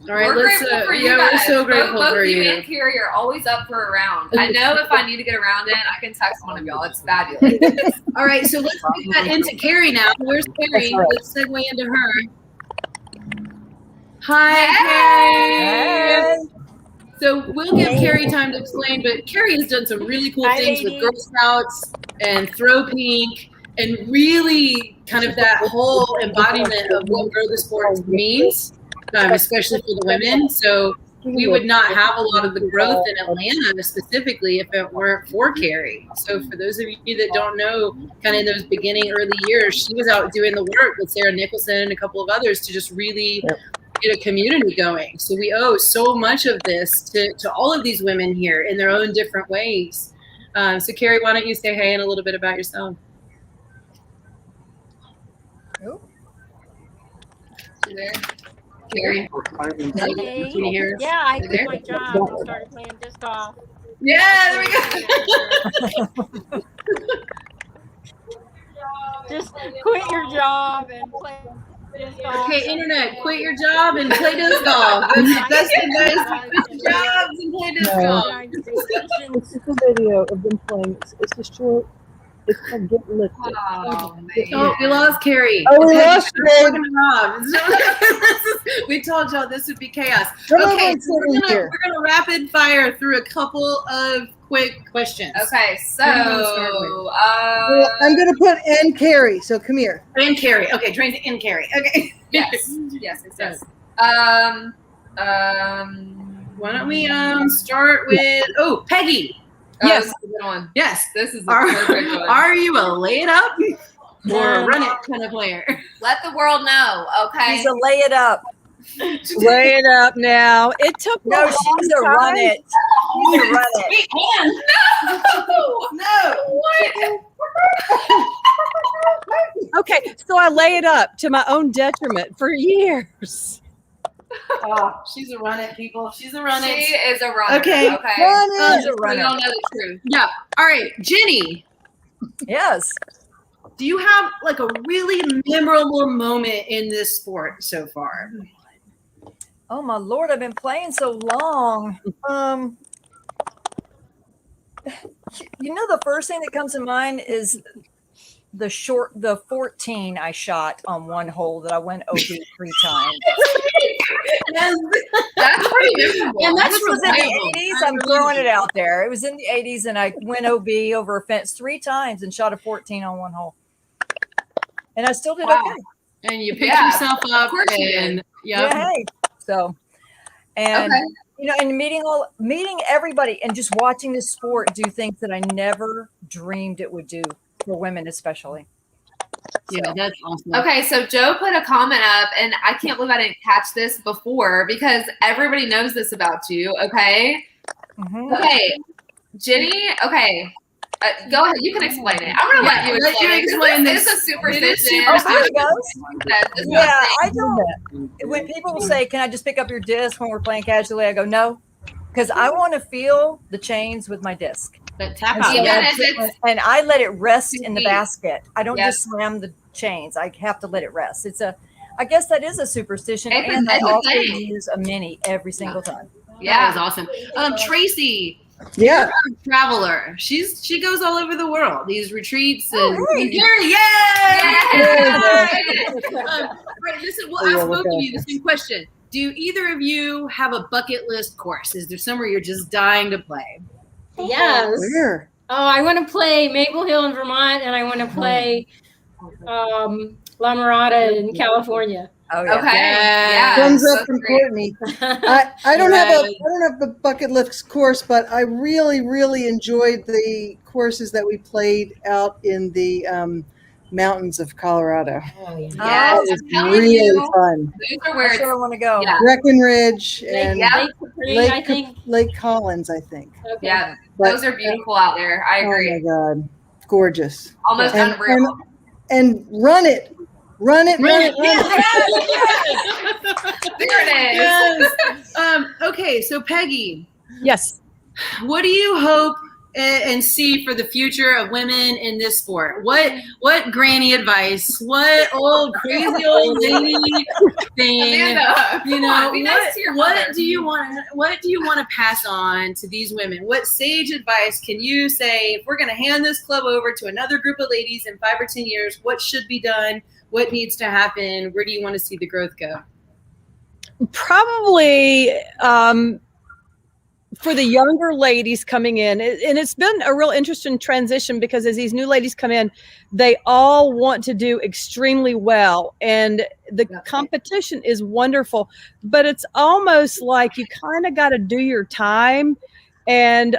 All right, we're grateful for you guys. We're so grateful both for you you. and Carrie are always up for a round. I know if I need to get a round in, I can text one of y'all. It's fabulous. All right, so let's get into Carrie now. Where's Carrie? Right. Let's segue into her. Hi, Carrie. So we'll give Carrie time to explain, but Carrie has done some really cool things with Girl Scouts and Throw Pink, and really kind of that whole embodiment of what Grow the Sports means, especially for the women. So we would not have a lot of the growth in Atlanta specifically if it weren't for Carrie. So for those of you that don't know, kind of in those beginning early years, she was out doing the work with Sarah Nicholson and a couple of others to just really get a community going. So we owe so much of this to all of these women here in their own different ways. So Carrie, why don't you say hey and a little bit about yourself? There. Carrie. Hey. Can you hear us? Yeah, I There? quit my job and started playing disc golf. Yeah, there we go. Just quit your job and play disc golf. Okay, internet, quit your job and play disc golf. That's the best. Quit your jobs and play disc golf. It's just a video of them playing. It's a short. It's called Get Lifted. Oh, we lost Carrie. Oh, we lost Carrie. We told y'all this would be chaos. Okay, so we're gonna rapid fire through a couple of quick questions. Okay, so I'm gonna put N Carrie. So come here. And Carrie. Okay, trying to end Carrie. Okay. yes. Why don't we start with Peggy? Yes. This is a good one. Yes. This is a perfect one. Are you a lay it up or a run it kind of player? Let the world know, okay? She's a lay it up. Lay it up now. It took No, she's a run it. She's a run it. No. Okay, so I lay it up to my own detriment for years. Oh, she's a run it, people. She's a run it. She is a runner. Okay. Run it. She's a runner. We don't know the truth. Yeah. All right, Jenny. Yes. Do you have like a really memorable moment in this sport so far? Oh my Lord, I've been playing so long. The first thing that comes to mind is the 14 I shot on one hole that I went OB 3 times. That's pretty memorable. And that was in the 80s. I'm throwing it out there. It was in the 80s, and I went OB over a fence 3 times and shot a 14 on one hole. And I still did okay. And you picked yourself up. Of course you did. Hey. So, and and meeting everybody and just watching this sport do things that I never dreamed it would do for women, especially. Yeah, that's awesome. Okay, so Joe put a comment up, and I can't believe I didn't catch this before because everybody knows this about you. Okay. Mm-hmm. Okay, Jenny. Okay. Go ahead. You can explain it. I'm gonna let you explain this. It's a superstition. Yeah, I don't. When people say, "Can I just pick up your disc when we're playing casually?" I go, "No," because I want to feel the chains with my disc. But tap and, out. And I let it rest in the basket. I don't just slam the chains. I have to let it rest. I guess that is a superstition, and I also use a mini every single time. Yeah, that was awesome. Tracy. Yeah, traveler. She goes all over the world. These retreats and hey. Gary, right. Listen, we'll ask both of you the same question. Do either of you have a bucket list course? Is there somewhere you're just dying to play? Yes. Where? Oh, I want to play Maple Hill in Vermont, and I want to play La Mirada in California. Oh, yeah. Okay. Yeah. Thumbs up from Courtney. I don't have a bucket list course, but I really, really enjoyed the courses that we played out in the mountains of Colorado. Oh, That was really fun. Those are where That's where I want to go. Yeah. Breckenridge and Lake Capri, I think. Lake Collins, I think. Okay. Yeah, But- those are beautiful out there. I agree. Oh my God, gorgeous! Almost unreal. And run it. Run it. There it is. Okay, so Peggy. Yes. What do you hope and see for the future of women in this sport? What granny advice? What old crazy old lady thing? Amanda, You come know, on, be nice to your what mother. do you want? What do you want to pass on to these women? What sage advice can you say if we're going to hand this club over to another group of ladies in 5 or 10 years? What should be done? What needs to happen? Where do you want to see the growth go? Probably for the younger ladies coming in, and it's been a real interesting transition because as these new ladies come in, they all want to do extremely well, and the competition is wonderful, but it's almost like you kind of got to do your time and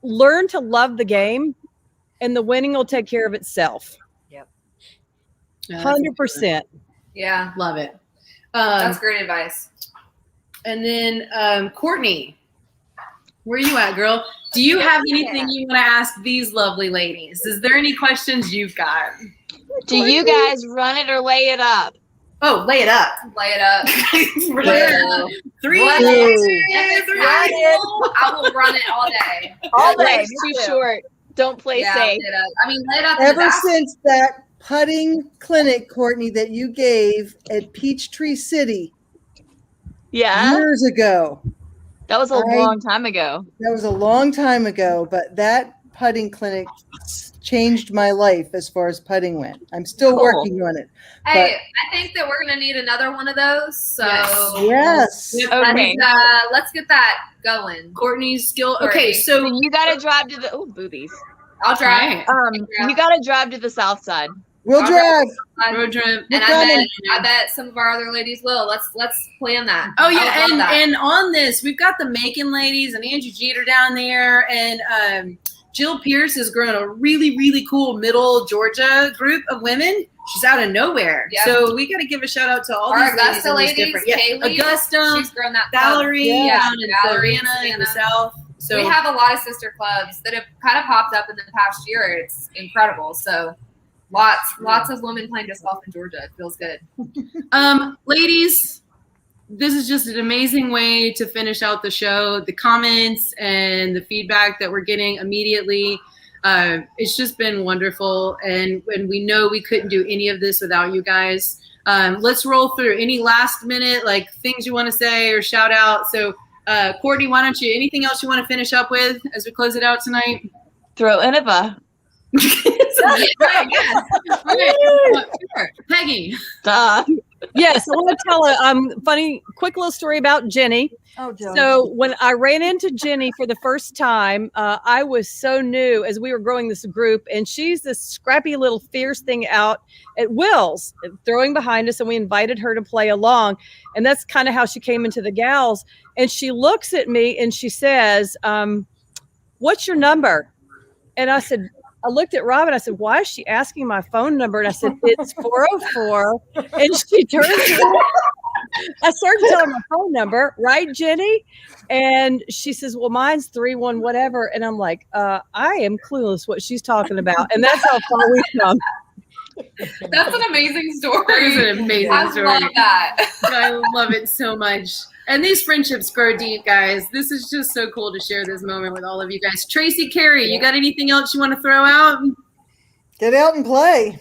learn to love the game, and the winning will take care of itself. Yep. 100%. Yeah, love it. That's great advice. And then Courtney, where are you at, girl? Do you have anything you want to ask these lovely ladies? Is there any questions you've got? Do you guys run it or lay it up? Oh, lay it up. Lay it up. Lay it up. Three. Run it. Three. I will run it all day. All day. life's too short. Don't play safe. Lay it up. I mean, lay it up. in the Ever basket. since that putting clinic, Courtney, that you gave at Peachtree City years ago. That was a long time ago. That was a long time ago, but that putting clinic changed my life as far as putting went. I'm still working on it. Hey, I think that we're gonna need another one of those. So Yes. Okay. Let's get that going. Courtney's skill. Courtney. Okay, so you got to drive to the boobies. I'll drive. You got to drive to the south side. We'll drive. Road trip. And I bet some of our other ladies will. Let's plan that. Oh I yeah, would love that. and on this, we've got the Macon ladies and Angie Jeter down there, and Jill Pierce has grown a really, really cool Middle Georgia group of women. She's out of nowhere, Yep. so we got to give a shout out to all Our these Augusta ladies. ladies, Different. Yeah. Kaylee, Augusta, she's grown that. Valerie, down in Valerie, Savannah in the south. So we have a lot of sister clubs that have kind of popped up in the past year. It's incredible. So lots of women playing disc golf in Georgia. It feels good. Ladies, this is just an amazing way to finish out the show. The comments and the feedback that we're getting immediately, it's just been wonderful. And we know we couldn't do any of this without you guys. Let's roll through any last minute like things you want to say or shout out. So Courtney, why don't you, anything else you want to finish up with as we close it out tonight? Throw Innova. Peggy. Duh. Yes, I want to tell a funny, quick little story about Jenny. Oh, Joe. So when I ran into Jenny for the first time, I was so new as we were growing this group, and she's this scrappy little fierce thing out at Will's, throwing behind us, and we invited her to play along, and that's kind of how she came into the gals. And she looks at me and she says, "What's your number?" And I said, I looked at Rob and I said, "Why is she asking my phone number?" And I said, "It's 404. And she turns around. I started telling her my phone number, right, Jenny? And she says, "Well, mine's 31 whatever." And I'm like, I am clueless what she's talking about. And that's how far we've come. That's an amazing story. That is an amazing story. I love that. I love it so much. And these friendships grow deep, guys. This is just so cool to share this moment with all of you guys. Tracy, Carey, you got anything else you want to throw out? Get out and play.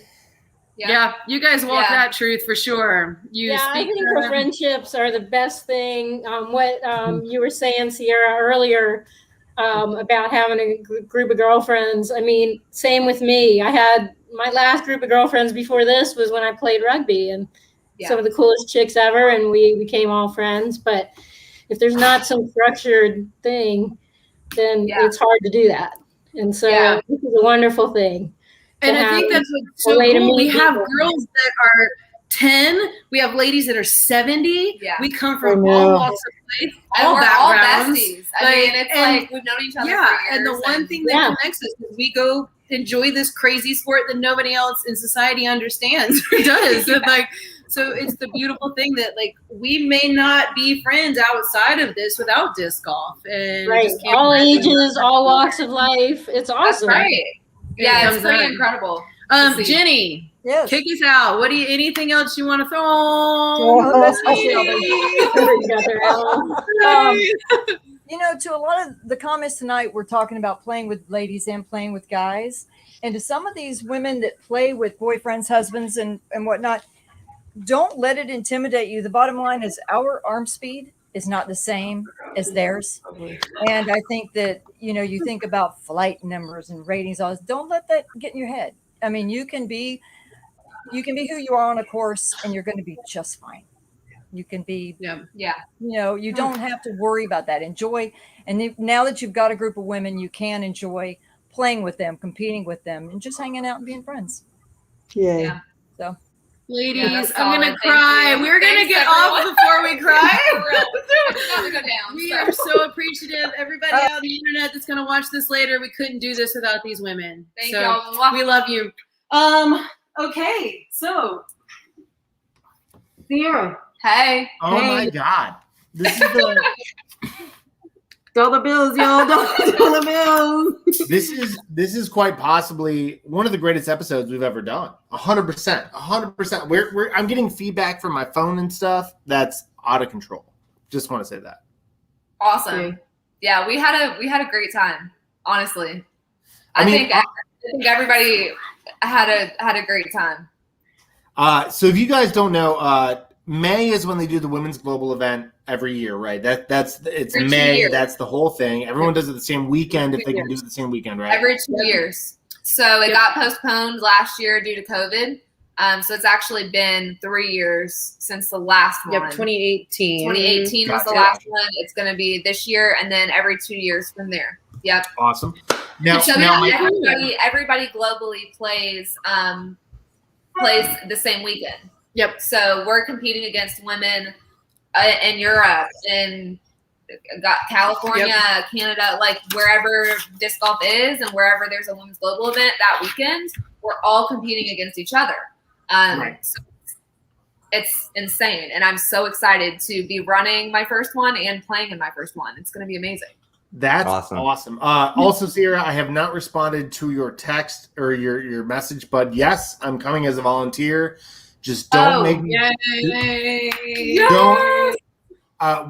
Yeah, you guys walk that truth for sure. I think the friendships are the best thing. What you were saying, Sierra, earlier about having a group of girlfriends. I mean, same with me. I had my last group of girlfriends before this was when I played rugby, and some of the coolest chicks ever, and we became all friends. But if there's not some structured thing, then it's hard to do that. And so this is a wonderful thing. And I think that's what's so cool. We have girls that are 10. We have ladies that are 70. Yeah. We come from Oh, all no. walks of life, And all we're all backgrounds. besties. I mean, it's like we've known each other for years. And the one thing that connects us is we go enjoy this crazy sport that nobody else in society understands or does. And like, so it's the beautiful thing that like we may not be friends outside of this without disc golf. And Right. just can't All imagine ages, all walks of life. It's awesome. That's right. Yeah, it's pretty done. incredible. to see. Jenny, yes. kick us out. What do you? Anything else you want to throw? You know, to a lot of the comments tonight, we're talking about playing with ladies and playing with guys. And to some of these women that play with boyfriends, husbands, and whatnot, don't let it intimidate you. The bottom line is our arm speed is not the same as theirs. And I think that, you know, you think about flight numbers and ratings, all this. Don't let that get in your head. I mean, you can be who you are on a course and you're going to be just fine. You can be, yeah. You know, you don't have to worry about that. Enjoy. And now that you've got a group of women, you can enjoy playing with them, competing with them, and just hanging out and being friends. Yay. Yeah. So, ladies, I'm going to cry. We're going to get off before we cry. We are so appreciative. Everybody out on the internet that's going to watch this later, we couldn't do this without these women. Thank so y'all. We love you. Okay, so Sierra. Hey. Oh my God. This is the dollar bills, y'all. Dollar bills. This is quite possibly one of the greatest episodes we've ever done. 100%. 100%. I'm getting feedback from my phone and stuff that's out of control. Just want to say that. Awesome. Okay. Yeah, we had a great time. Honestly, I think everybody had a great time. So if you guys don't know, May is when they do the Women's Global event every year, right? It's Every 2 May. years. That's the whole thing. Everyone does it the same weekend if they can do it the same weekend, right? Every 2 years. So it got postponed last year due to COVID. So it's actually been 3 years since the last one. 2018. 2018 was the last one. It's going to be this year, and then every 2 years from there. Yep. Awesome. Now everybody globally plays the same weekend. Yep. So we're competing against women in Europe, in California, Canada, like wherever disc golf is, and wherever there's a women's global event that weekend, we're all competing against each other. So it's insane, and I'm so excited to be running my first one and playing in my first one. It's going to be amazing. That's awesome. Also, Sierra, I have not responded to your text or your message, but yes, I'm coming as a volunteer. Just don't make me. Don't.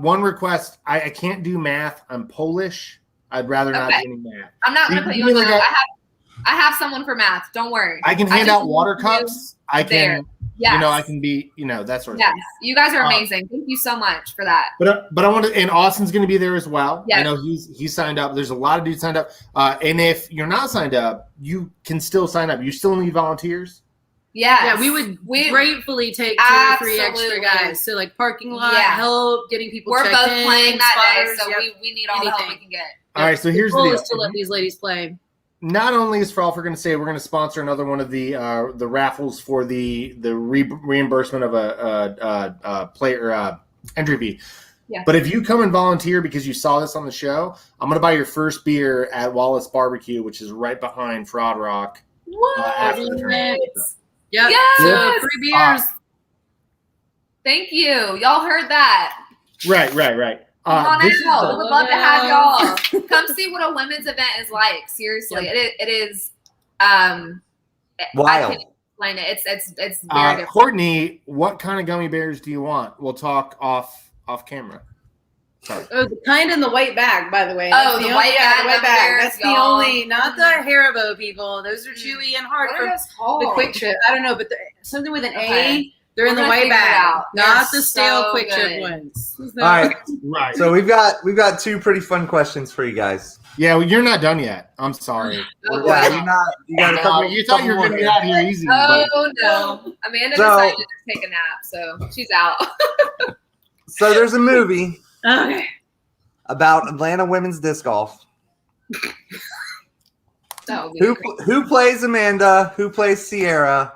One request: I can't do math. I'm Polish. I'd rather not do any math. I'm not going to put you on that. I have someone for math. Don't worry. I can hand out water cups. I can. Yes. You know, I can be. You know, that sort of yes. thing. You guys are amazing. Thank you so much for that. But I want to. And Austin's going to be there as well. Yes. I know he's signed up. There's a lot of dudes signed up. And if you're not signed up, you can still sign up. You still need volunteers. Yeah, we would gratefully take 2 or 3 extra guys. So like parking lot help, getting people. We're checked both in, playing that spotters, day, so we need all the help we can get. All right, so here's the goal deal. is to let these ladies play. Not only is Frolfcenter going to say we're going to sponsor another one of the raffles for the reimbursement of a player entry fee. Yeah. But if you come and volunteer because you saw this on the show, I'm going to buy your first beer at Wallace Barbecue, which is right behind Frog Rock. After the tournament. Yep. Yes. So free beers. Thank you. Y'all heard that. Right. Come on out. We would love to have y'all. Come see what a women's event is like. Seriously, it is. Wild. I can't explain it. It's very different. Courtney, what kind of gummy bears do you want? We'll talk off camera. Sorry. Oh, the kind in the white bag, by the way. Oh, the white bag. The white bag. That's the y'all. only, not the Haribo people. Those are chewy and hard. What are those called? The Quick Trip. I don't know, but something with an Okay. A. They're in We're the gonna white figure it bag, out. not They're the stale so Quick Trip good. ones. All right. So we've got 2 pretty fun questions for you guys. Yeah, well, you're not done yet. I'm sorry. Yeah, you're not. You got a couple. You thought you were going to get out of here easy. Oh no, Amanda decided to take a nap, so she's out. So there's a movie Okay. about Atlanta women's disc golf. That would be great. Who plays Amanda? Who plays Sierra?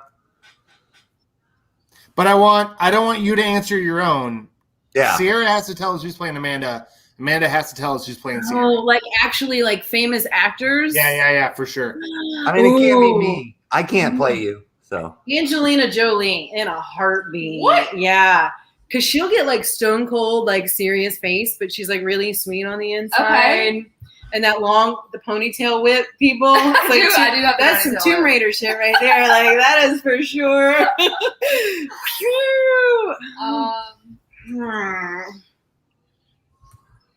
But I don't want you to answer your own. Yeah. Sierra has to tell us who's playing Amanda. Amanda has to tell us who's playing Sierra. Oh, like actually like famous actors? Yeah, for sure. I mean, it can't be me. I can't play you. So Angelina Jolie in a heartbeat. What? Yeah. Because she'll get like stone cold, like serious face, but she's like really sweet on the inside. Okay. And that the ponytail whip, people. I do have the that's some ponytail Tomb whip. Raider shit right there. Like that is for sure.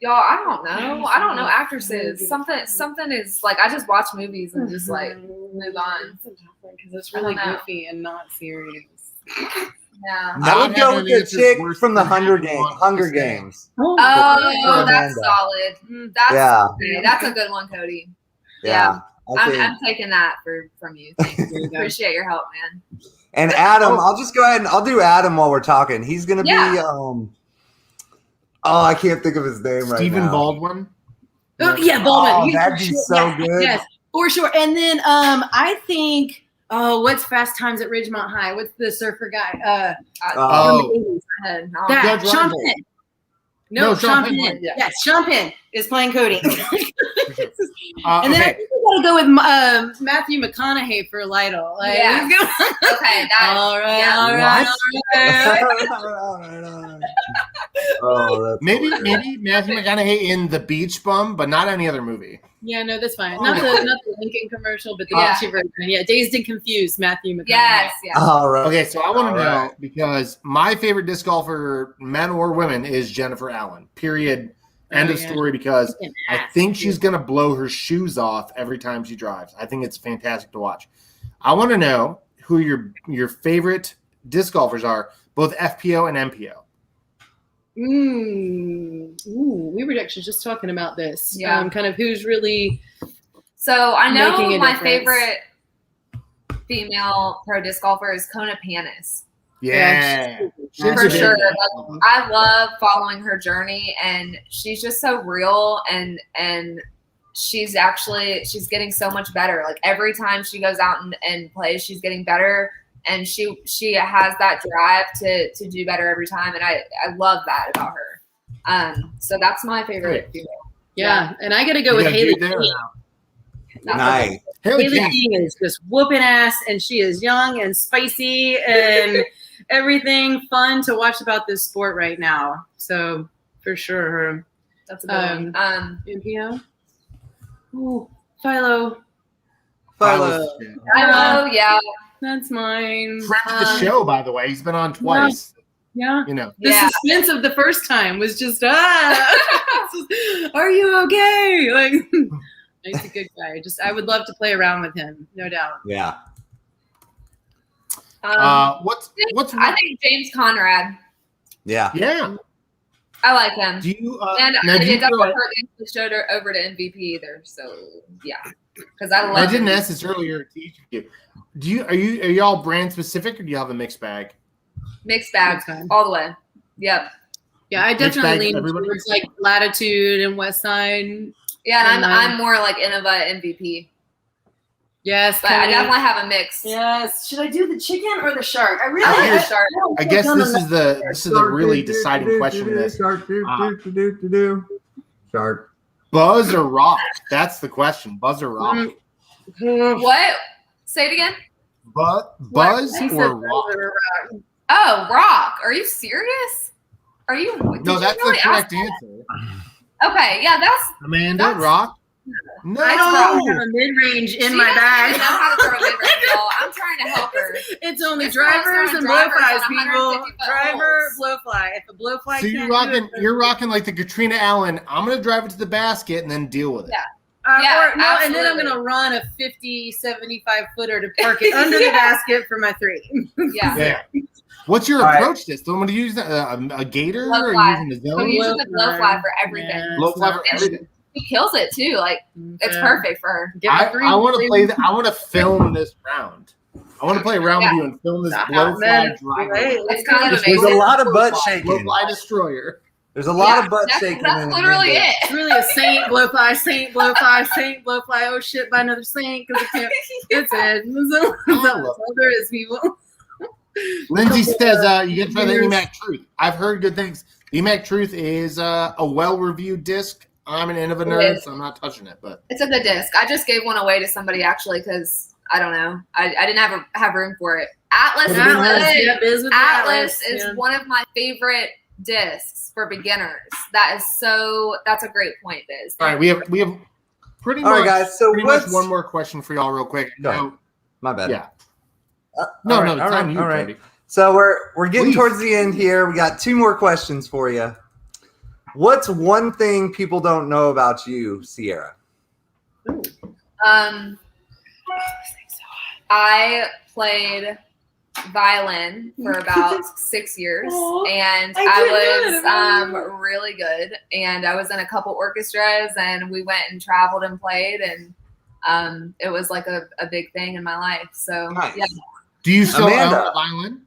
Y'all, I don't know. I don't know actresses. Something is like I just watch movies and just like move on. Because it's really goofy and not serious. Yeah. I would go with the chick from the Hunger Games. Oh, that's solid. That's a good one, Cody. Yeah. I'm taking that from you. Thank you. Appreciate your help, man. And Adam, I'll just go ahead and I'll do Adam while we're talking. He's gonna be I can't think of his name right now. Stephen Baldwin. Oh, yeah, Baldwin. Oh, that'd be so good. Yes, for sure. And then I think what's Fast Times at Ridgemont High? What's the surfer guy? That Sean Penn. No, Sean Penn. Yes, Sean Penn is playing Cody. And then I think we gotta go with Matthew McConaughey for Lytle. Like, Yeah. Okay. All right. Maybe Matthew McConaughey in The Beach Bum, but not any other movie. Yeah, no, that's fine. Not the Lincoln commercial, but the Gucci version. Yeah, Dazed and Confused, Matthew McConaughey. Yes. All right. Okay, so I want to know because my favorite disc golfer, men or women, is Jennifer Allen. Period. End of story. Because I think she's gonna blow her shoes off every time she drives. I think it's fantastic to watch. I want to know who your favorite disc golfers are, both FPO and MPO. We were actually just talking about this. Yeah. Kind of who's really. So I know making a my difference. favorite female pro disc golfer is Kona Panis. Yeah, For sure. Like, I love following her journey, and she's just so real, and she's getting so much better. Like every time she goes out and plays, she's getting better, and she has that drive to do better every time, and I love that about her. So that's my favorite female. Yeah, and I got to go with Haley King. Nice. Haley King is just whooping ass, and she is young and spicy and everything fun to watch about this sport right now. So for sure, her. That's a good one. MPO. Ooh, Philo. Yeah. That's mine. Friend of the show, by the way. He's been on twice. Yeah. You know. The suspense of the first time was just, are you okay? Like, he's a good guy. I would love to play around with him, no doubt. Yeah. I think James Conrad. Yeah. Yeah. I like him. Do you? And it doesn't hurt the show over to MVP either. So yeah, because I love. I didn't him. ask this earlier to each of you. Are y'all brand specific or do you have a mixed bag? Mixed bag all the way. Yep. Yeah, I definitely lean towards like Latitude and West Side. Yeah, and I'm more like Innova MVP. Yes, but I definitely have a mix. Yes. Should I do the chicken or the shark? I really like like the shark. I guess this is the really deciding question in this. Shark. Buzz or rock? That's the question. Buzz or rock? What? Say it again. Buzz or rock? Oh, rock. Are you serious? Are you? No, that's the correct answer. Okay, yeah, that's Amanda. Rock. No, I don't have a mid-range in my bag. I know how to throw a mid-range, y'all. I'm trying to help her. It's only This drivers girl's and throwing blowflies, drivers on people. 150-foot Driver, holes. blowfly. If a blowfly So can't you're rocking like the Katrina Allen. I'm gonna drive it to the basket and then deal with it. Yeah. And then I'm going to run a 50, 75 footer to park it under the basket for my three. Yeah. What's your approach to this? Do you want to use a gator or are you using the zone? I'm using the blowfly for everything. Blowfly for everything. She kills it too. Like it's perfect for her. I want to play. I want to film this round. I want to play around with you and film this blowfly driver. It's kind of There's amazing. a lot of butt shaking. Blowfly destroyer. There's a lot of butt shaking. That's literally it. It's really a saint blowfly, saint blowfly, saint blowfly. Oh shit, by another saint because it can't. It's it. That's all there is, people. Lindsay says you get to try the EMAC Truth. I've heard good things. The EMAC Truth is a well-reviewed disc. I'm an end of a nerd, so I'm not touching it. But it's a good disc. I just gave one away to somebody actually because I don't know. I didn't have room for it. Atlas is one of my favorite discs for beginners. That's a great point, Biz. All right, we have pretty All much, right, guys. So pretty much one more question for y'all, real quick. No, my bad. Yeah. All you, right. Cody. So we're getting towards the end here. We got 2 more questions for you. What's one thing people don't know about you, Sierra? I played violin for about 6 years, and I was really good. And I was in a couple orchestras, and we went and traveled and played, and it was like a big thing in my life. So nice. yeah. Do you still own a violin?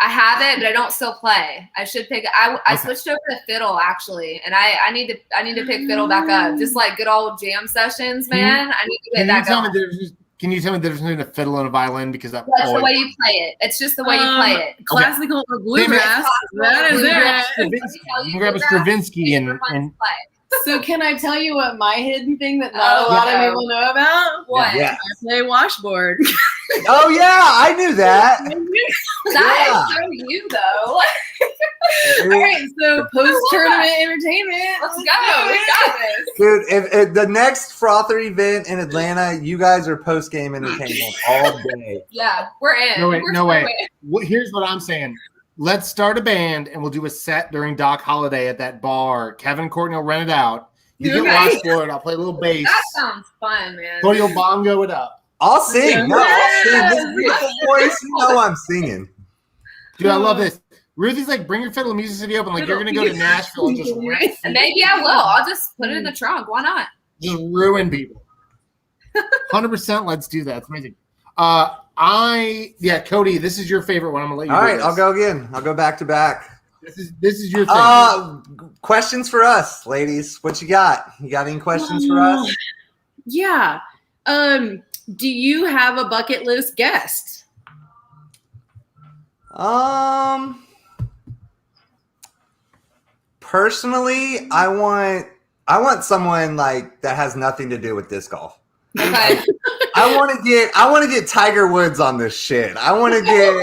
I have it, but I don't still play. I should pick. I switched over to fiddle actually, and I need to pick fiddle back up. Just like good old jam sessions, man. I need to get that going. Can you tell me the difference between a fiddle and a violin? Because that's the way you play it. It's just the way you play it. Classical or bluegrass. That is it. You can grab a Stravinsky and So can I tell you what my hidden thing that not a lot of people know about? What? Yeah. I play washboard. Oh yeah, I knew that. That is so you though. All right, so post-tournament entertainment. Let's go. We got this. Dude, if the next Frother event in Atlanta, you guys are post-game entertainment all day. Yeah, we're in. No way. Here's what I'm saying. Let's start a band and we'll do a set during Doc Holiday at that bar. Kevin and Courtney will rent it out. You get washboard. I'll play a little bass. That sounds fun, man. Cody will bongo it up. I'll sing. No, I'll sing. This beautiful voice, you know I'm singing. Dude, I love this. Ruthie's like, bring your fiddle to Music City Open. Like, you're going to go to Nashville and just And maybe I will. I'll just put it in the trunk. Why not? just ruin people. 100%. Let's do that. It's amazing. Cody, this is your favorite one. I'm gonna let you. All right, I'll go again. I'll go back to back. This is your favorite. Questions for us, ladies. What you got? You got any questions for us? Yeah. Do you have a bucket list guest? Personally, I want someone like that has nothing to do with disc golf. Okay. I want to get Tiger Woods on this shit. I want to get,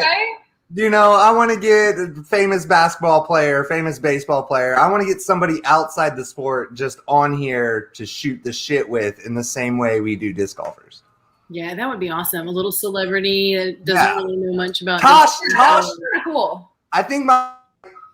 I want to get a famous basketball player, famous baseball player. I want to get somebody outside the sport just on here to shoot the shit with in the same way we do disc golfers. Yeah, that would be awesome. A little celebrity that doesn't really know much about Tosh. Pretty cool. I think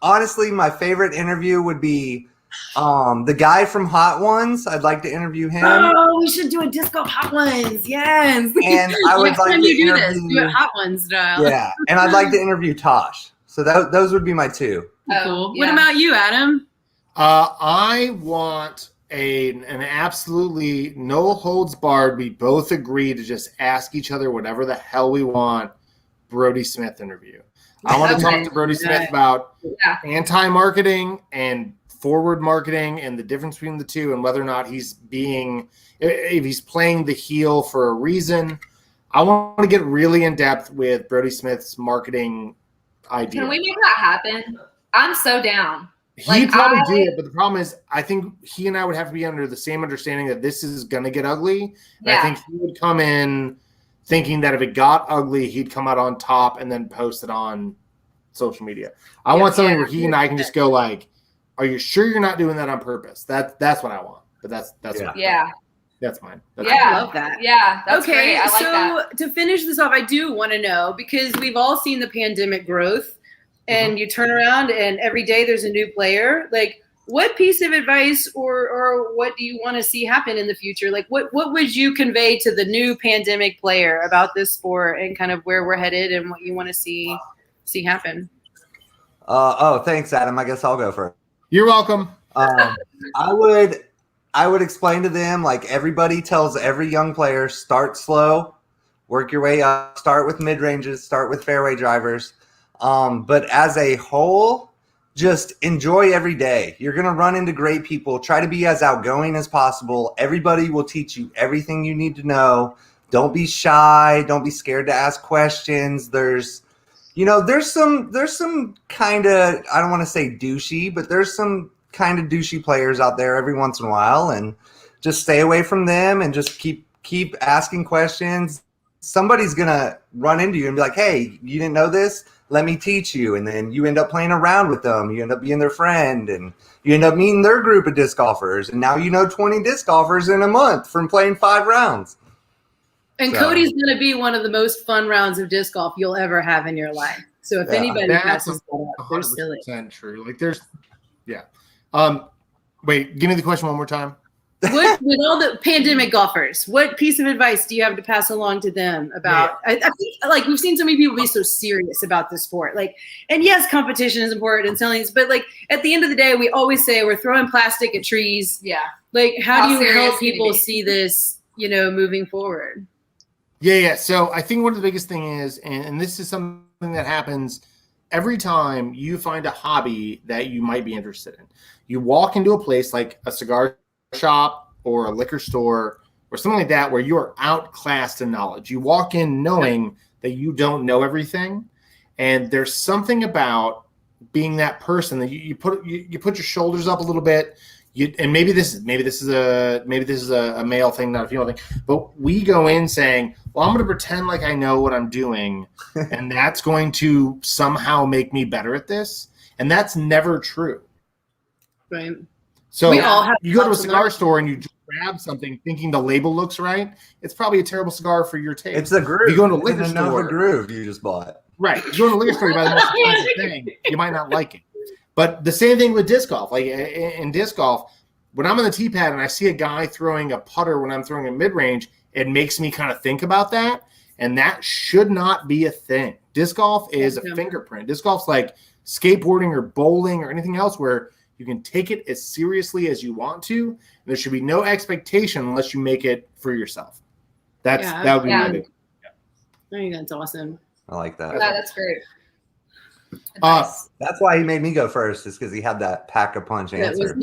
honestly, my favorite interview would be the guy from Hot Ones. I'd like to interview him. Oh, we should do a disc golf Hot Ones. Yes. And I would like to do it Hot Ones style. Yeah, and I'd like to interview Tosh. So those would be my two. Cool. What about you, Adam? I want an absolutely no holds barred. We both agree to just ask each other whatever the hell we want. Brody Smith interview. I want to talk to Brody Smith about anti-marketing and forward marketing and the difference between the two and whether or not if he's playing the heel for a reason. I want to get really in depth with Brody Smith's marketing idea. Can we make that happen? I'm so down. He'd probably do it, but the problem is I think he and I would have to be under the same understanding that this is going to get ugly. And I think he would come in thinking that if it got ugly, he'd come out on top and then post it on social media. I want something where he and I can just go like, are you sure you're not doing that on purpose? That's what I want. But that's That's mine. I love that. Yeah. That's great. I like that. To finish this off, I do want to know, because we've all seen the pandemic growth, and you turn around and every day there's a new player. Like, what piece of advice or what do you want to see happen in the future? Like, what would you convey to the new pandemic player about this sport and kind of where we're headed and what you want to see happen? Thanks, Adam. I guess I'll go first. You're welcome. I would explain to them, like everybody tells every young player, start slow, work your way up, start with mid-ranges, start with fairway drivers. But as a whole, just enjoy every day. You're going to run into great people. Try to be as outgoing as possible. Everybody will teach you everything you need to know. Don't be shy. Don't be scared to ask questions. There's You know, there's some kind of, I don't want to say douchey, but there's some kind of douchey players out there every once in a while, and just stay away from them and just keep asking questions. Somebody's gonna run into you and be like, "Hey, you didn't know this? Let me teach you." And then you end up playing around with them. You end up being their friend, and you end up meeting their group of disc golfers. And now you know 20 disc golfers in a month from playing 5 rounds. And So. Cody's going to be one of the most fun rounds of disc golf you'll ever have in your life. So if anybody passes that up, they're silly. 100% true. Like there's, yeah. Wait, give me the question one more time. With all the pandemic golfers, what piece of advice do you have to pass along to them about? I think like we've seen so many people be so serious about this sport. Like, and yes, competition is important and selling, but like at the end of the day, we always say we're throwing plastic at trees. Yeah. Like, how do you serious help can you people be? see this, moving forward? Yeah. So I think one of the biggest thing is, and this is something that happens every time you find a hobby that you might be interested in. You walk into a place like a cigar shop or a liquor store or something like that where you are outclassed in knowledge. You walk in knowing that you don't know everything, and there's something about being that person that you put your shoulders up a little bit. And maybe this is a male thing, not a female thing. But we go in saying, "Well, I'm going to pretend like I know what I'm doing, and that's going to somehow make me better at this." And that's never true. Right. So We all have you go to a lots of cigar learning. store and you just grab something thinking the label looks right. It's probably a terrible cigar for your taste. It's a groove. If you go into a It's liquor another store, groove you just bought. right? You go to a liquor store, you buy the most expensive thing. You might not like it. But the same thing with disc golf. Like in disc golf, when I'm on the tee pad and I see a guy throwing a putter when I'm throwing a mid range, it makes me kind of think about that. And that should not be a thing. Disc golf is a fingerprint. Disc golf's like skateboarding or bowling or anything else where you can take it as seriously as you want to. And there should be no expectation unless you make it for yourself. That would be my big. I think that's awesome. I like that. Yeah, that's great. That's why he made me go first, is because he had that pack a punch answer. I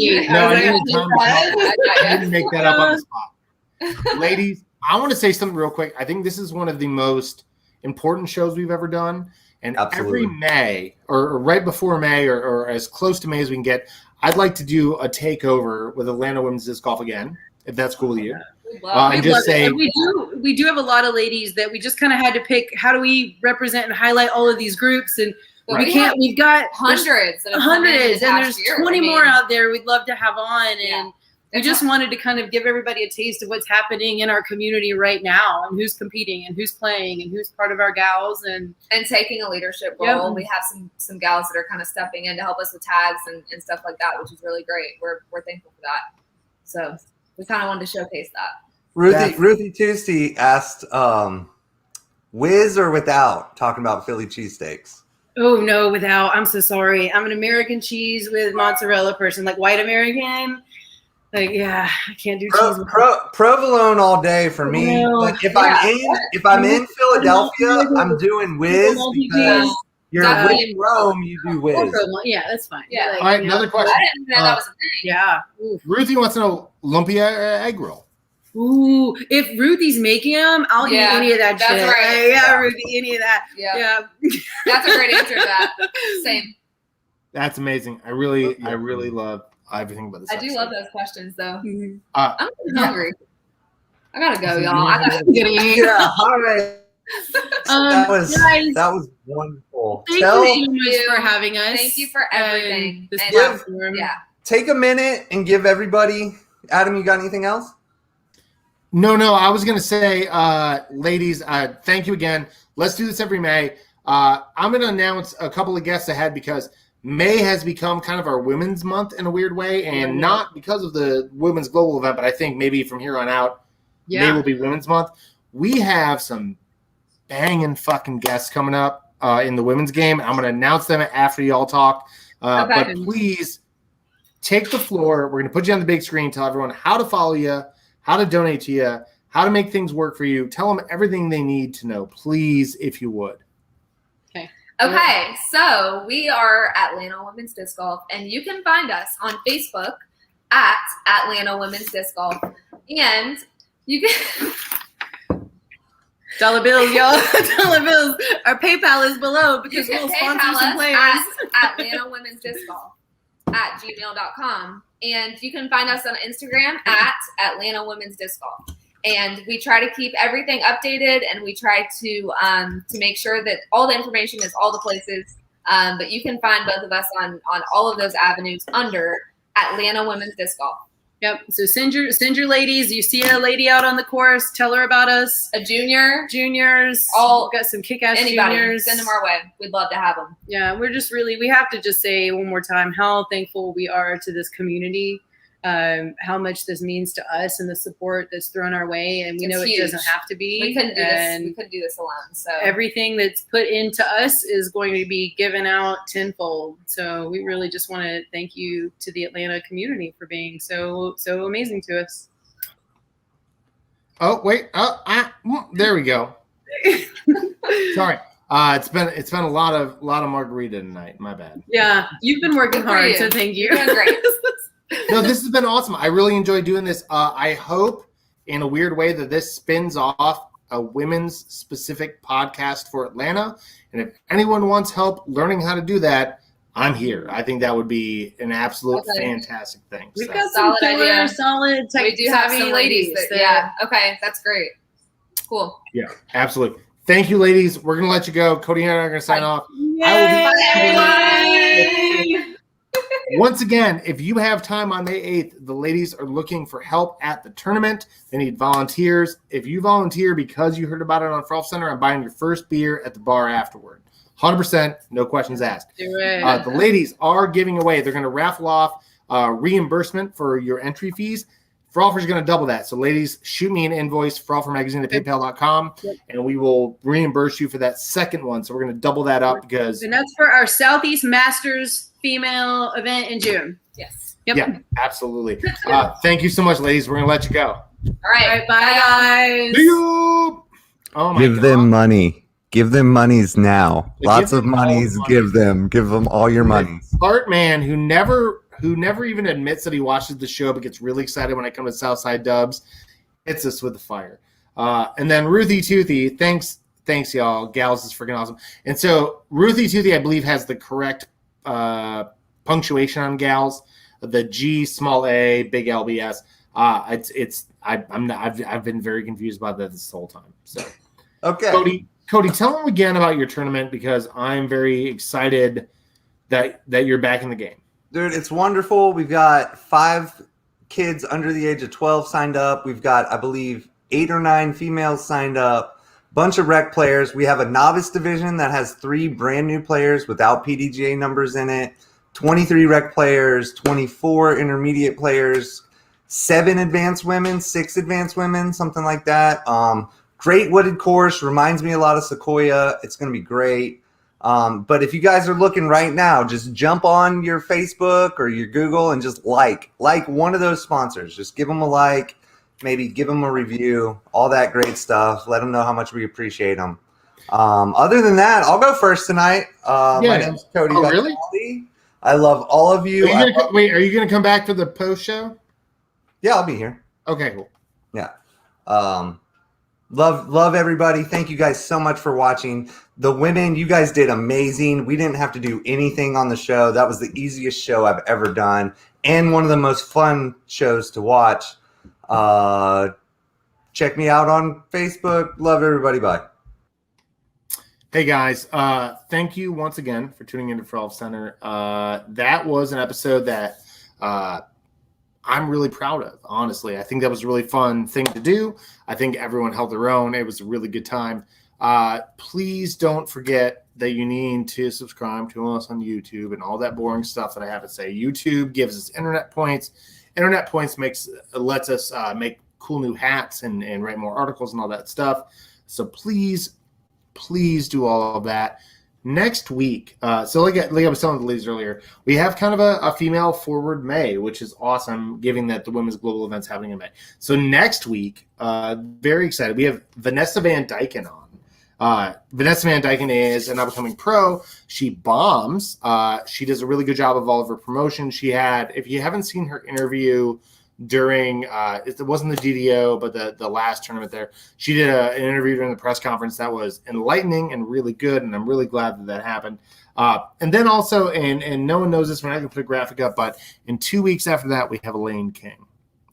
didn't make that up on the spot. Ladies, I want to say something real quick. I think this is one of the most important shows we've ever done. And Absolutely. every May, or right before May, or as close to May as we can get, I'd like to do a takeover with Atlanta Women's Disc Golf again, if that's cool with you. And just say, And we do have a lot of ladies that we just kind of had to pick. How do we represent and highlight all of these groups? And Right. we can't. We've got hundreds that have come in hundreds, the and past there's year. 20 I mean, more out there. We'd love to have on, and we It's just wanted to kind of give everybody a taste of what's happening in our community right now, and who's competing, and who's playing, and who's part of our gals, and taking a leadership Yep. role. We have some gals that are kind of stepping in to help us with tags and stuff like that, which is really great. We're thankful for that. So we kind of wanted to showcase that. Ruthie Tuesday asked, "Whiz or without?" Talking about Philly cheesesteaks. Oh no, without. I'm so sorry. I'm an American cheese with mozzarella person, like white American. Like, yeah, I can't do cheese. Provolone all day for me. No. Like if Yeah. I'm in Philadelphia, I'm doing Whiz because you're in Rome. You do Whiz. Yeah, that's fine. Yeah. all right, another question. I didn't know that was a thing. Yeah. Ruthie wants to know lumpia egg roll. Ooh, if Ruthie's making them, I'll eat any of that that's shit. right. Yeah, Ruthie, any of that. Yeah. That's a great answer to that. Same. That's amazing. I really love everything about this. I do love those questions, though. Uh, I'm getting hungry. I gotta go, y'all. I gotta get eat. Yeah, all right. That was wonderful. Thank you so much for having us. Thank you for everything. This And, platform. yeah. Take a minute and give everybody. Adam, you got anything else? No. I was going to say, ladies, thank you again. Let's do this every May. I'm going to announce a couple of guests ahead because May has become kind of our women's month in a weird way, and not because of the women's global event, but I think maybe from here on out, May will be women's month. We have some banging fucking guests coming up in the women's game. I'm going to announce them after y'all talk. But please take the floor. We're going to put you on the big screen, tell everyone how to follow you, how to donate to you, how to make things work for you. Tell them everything they need to know, please, if you would. Okay, so we are Atlanta Women's Disc Golf, and you can find us on Facebook at Atlanta Women's Disc Golf. And you can Dollar bills, y'all. Dollar bills. Our PayPal is below because we'll sponsor some players. At Atlanta Women's Disc Golf at gmail.com. And you can find us on Instagram at Atlanta Women's Disc Golf. And we try to keep everything updated, and we try to make sure that all the information is all the places. But you can find both of us on all of those avenues under Atlanta Women's Disc Golf. Yep. So send your ladies. You see a lady out on the course, tell her about us. A juniors, all got some kick-ass anybody, juniors. send them our way. We'd love to have them. Yeah, we have to just say one more time how thankful we are to this community, how much this means to us and the support that's thrown our way. And we know it doesn't have to be. We couldn't do this. We couldn't do this alone. So everything that's put into us is going to be given out tenfold. So we really just want to thank you to the Atlanta community for being so amazing to us. Oh wait! There we go. Sorry. It's been a lot of margarita tonight. My bad. Yeah, you've been working hard, so thank you. You're doing great. No, this has been awesome. I really enjoy doing this. I hope, in a weird way, that this spins off a women's specific podcast for Atlanta. And if anyone wants help learning how to do that, I'm here. I think that would be an absolute fantastic thing. We've got some solid tech we do have savvy some ladies. Yeah. Okay. That's great. Cool. Yeah, absolutely. Thank you, ladies. We're going to let you go. Cody and I are going to sign off. Once again, if you have time on May 8th, the ladies are looking for help at the tournament. They need volunteers. If you volunteer because you heard about it on Frolfcenter, I'm buying your first beer at the bar afterward. 100%, no questions asked. Do it. The ladies are giving away. They're going to raffle off reimbursement for your entry fees. Frolfer's going to double that. So, ladies, shoot me an invoice, frolfermagazine at paypal.com, and we will reimburse you for that second one. So, we're going to double that up because. And that's for our Southeast Masters female event in June. Yes. Yep. Yeah, absolutely. Thank you so much, ladies. We're going to let you go. All right. Bye, guys. See you. Oh, my Give God. them money. Give them monies now. Yeah, Lots give of them all monies. the money. Give them all your monies. Part man who never even admits that he watches the show but gets really excited when I come to Southside Dubs, hits us with the fire. And then Ruthie Toothy, thanks y'all. Gals is freaking awesome. And so Ruthie Toothy, I believe, has the correct punctuation on gals. The G, small a, big LBS. I've been very confused about that this whole time. So okay, Cody, tell them again about your tournament because I'm very excited that you're back in the game. Dude, it's wonderful. We've got 5 kids under the age of 12 signed up. We've got, I believe, 8 or 9 females signed up. Bunch of rec players. We have a novice division that has 3 brand new players without PDGA numbers in it. 23 rec players, 24 intermediate players, 7 advanced women, 6 advanced women, something like that. Great wooded course. Reminds me a lot of Sequoia. It's going to be great. But if you guys are looking right now, just jump on your Facebook or your Google and just like one of those sponsors. Just give them a like, maybe give them a review, all that great stuff. Let them know how much we appreciate them. Other than that, I'll go first tonight. My name's Cody. Oh, really? I love all of you. Are you going to come back for the post show? Yeah, I'll be here. Okay, cool. Yeah. Love everybody. Thank you guys so much for watching. The women, you guys did amazing. We didn't have to do anything on the show. That was the easiest show I've ever done and one of the most fun shows to watch. Check me out on Facebook. Love everybody. Bye. Hey guys, thank you once again for tuning into Frolfcenter. That was an episode that I'm really proud of, honestly. I think that was a really fun thing to do. I think everyone held their own. It was a really good time. Please don't forget that you need to subscribe to us on YouTube and all that boring stuff that I have to say. YouTube gives us internet points. Internet points lets us make cool new hats and write more articles and all that stuff. So please do all of that. Next week, so like I was telling the ladies earlier, we have kind of a female forward May, which is awesome, given that the women's global event's happening in May. So next week, very excited. We have Vanessa Van Dyken on. Vanessa Van Dyken is an upcoming pro. She bombs. She does a really good job of all of her promotion. She had, if you haven't seen her interview during it wasn't the DDO, but the last tournament there. She did an interview during the press conference that was enlightening and really good, and I'm really glad that happened. And then also, and no one knows this, we're not going to put a graphic up, but in 2 weeks after that, we have a Lane King.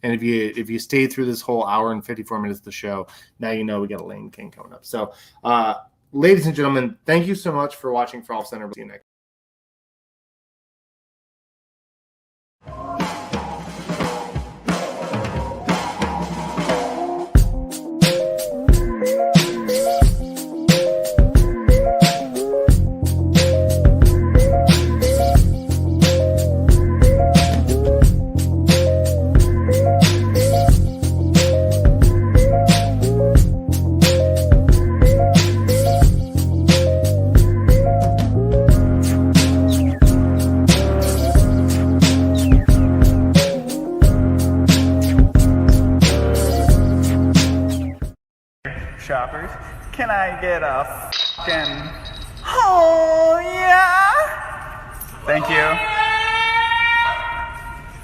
And if you stayed through this whole hour and 54 minutes of the show, now you know we got a Lane King coming up. So, ladies and gentlemen, thank you so much for watching Frolfcenter. We'll see you next. Shoppers, can I get a fucking oh yeah? Thank you.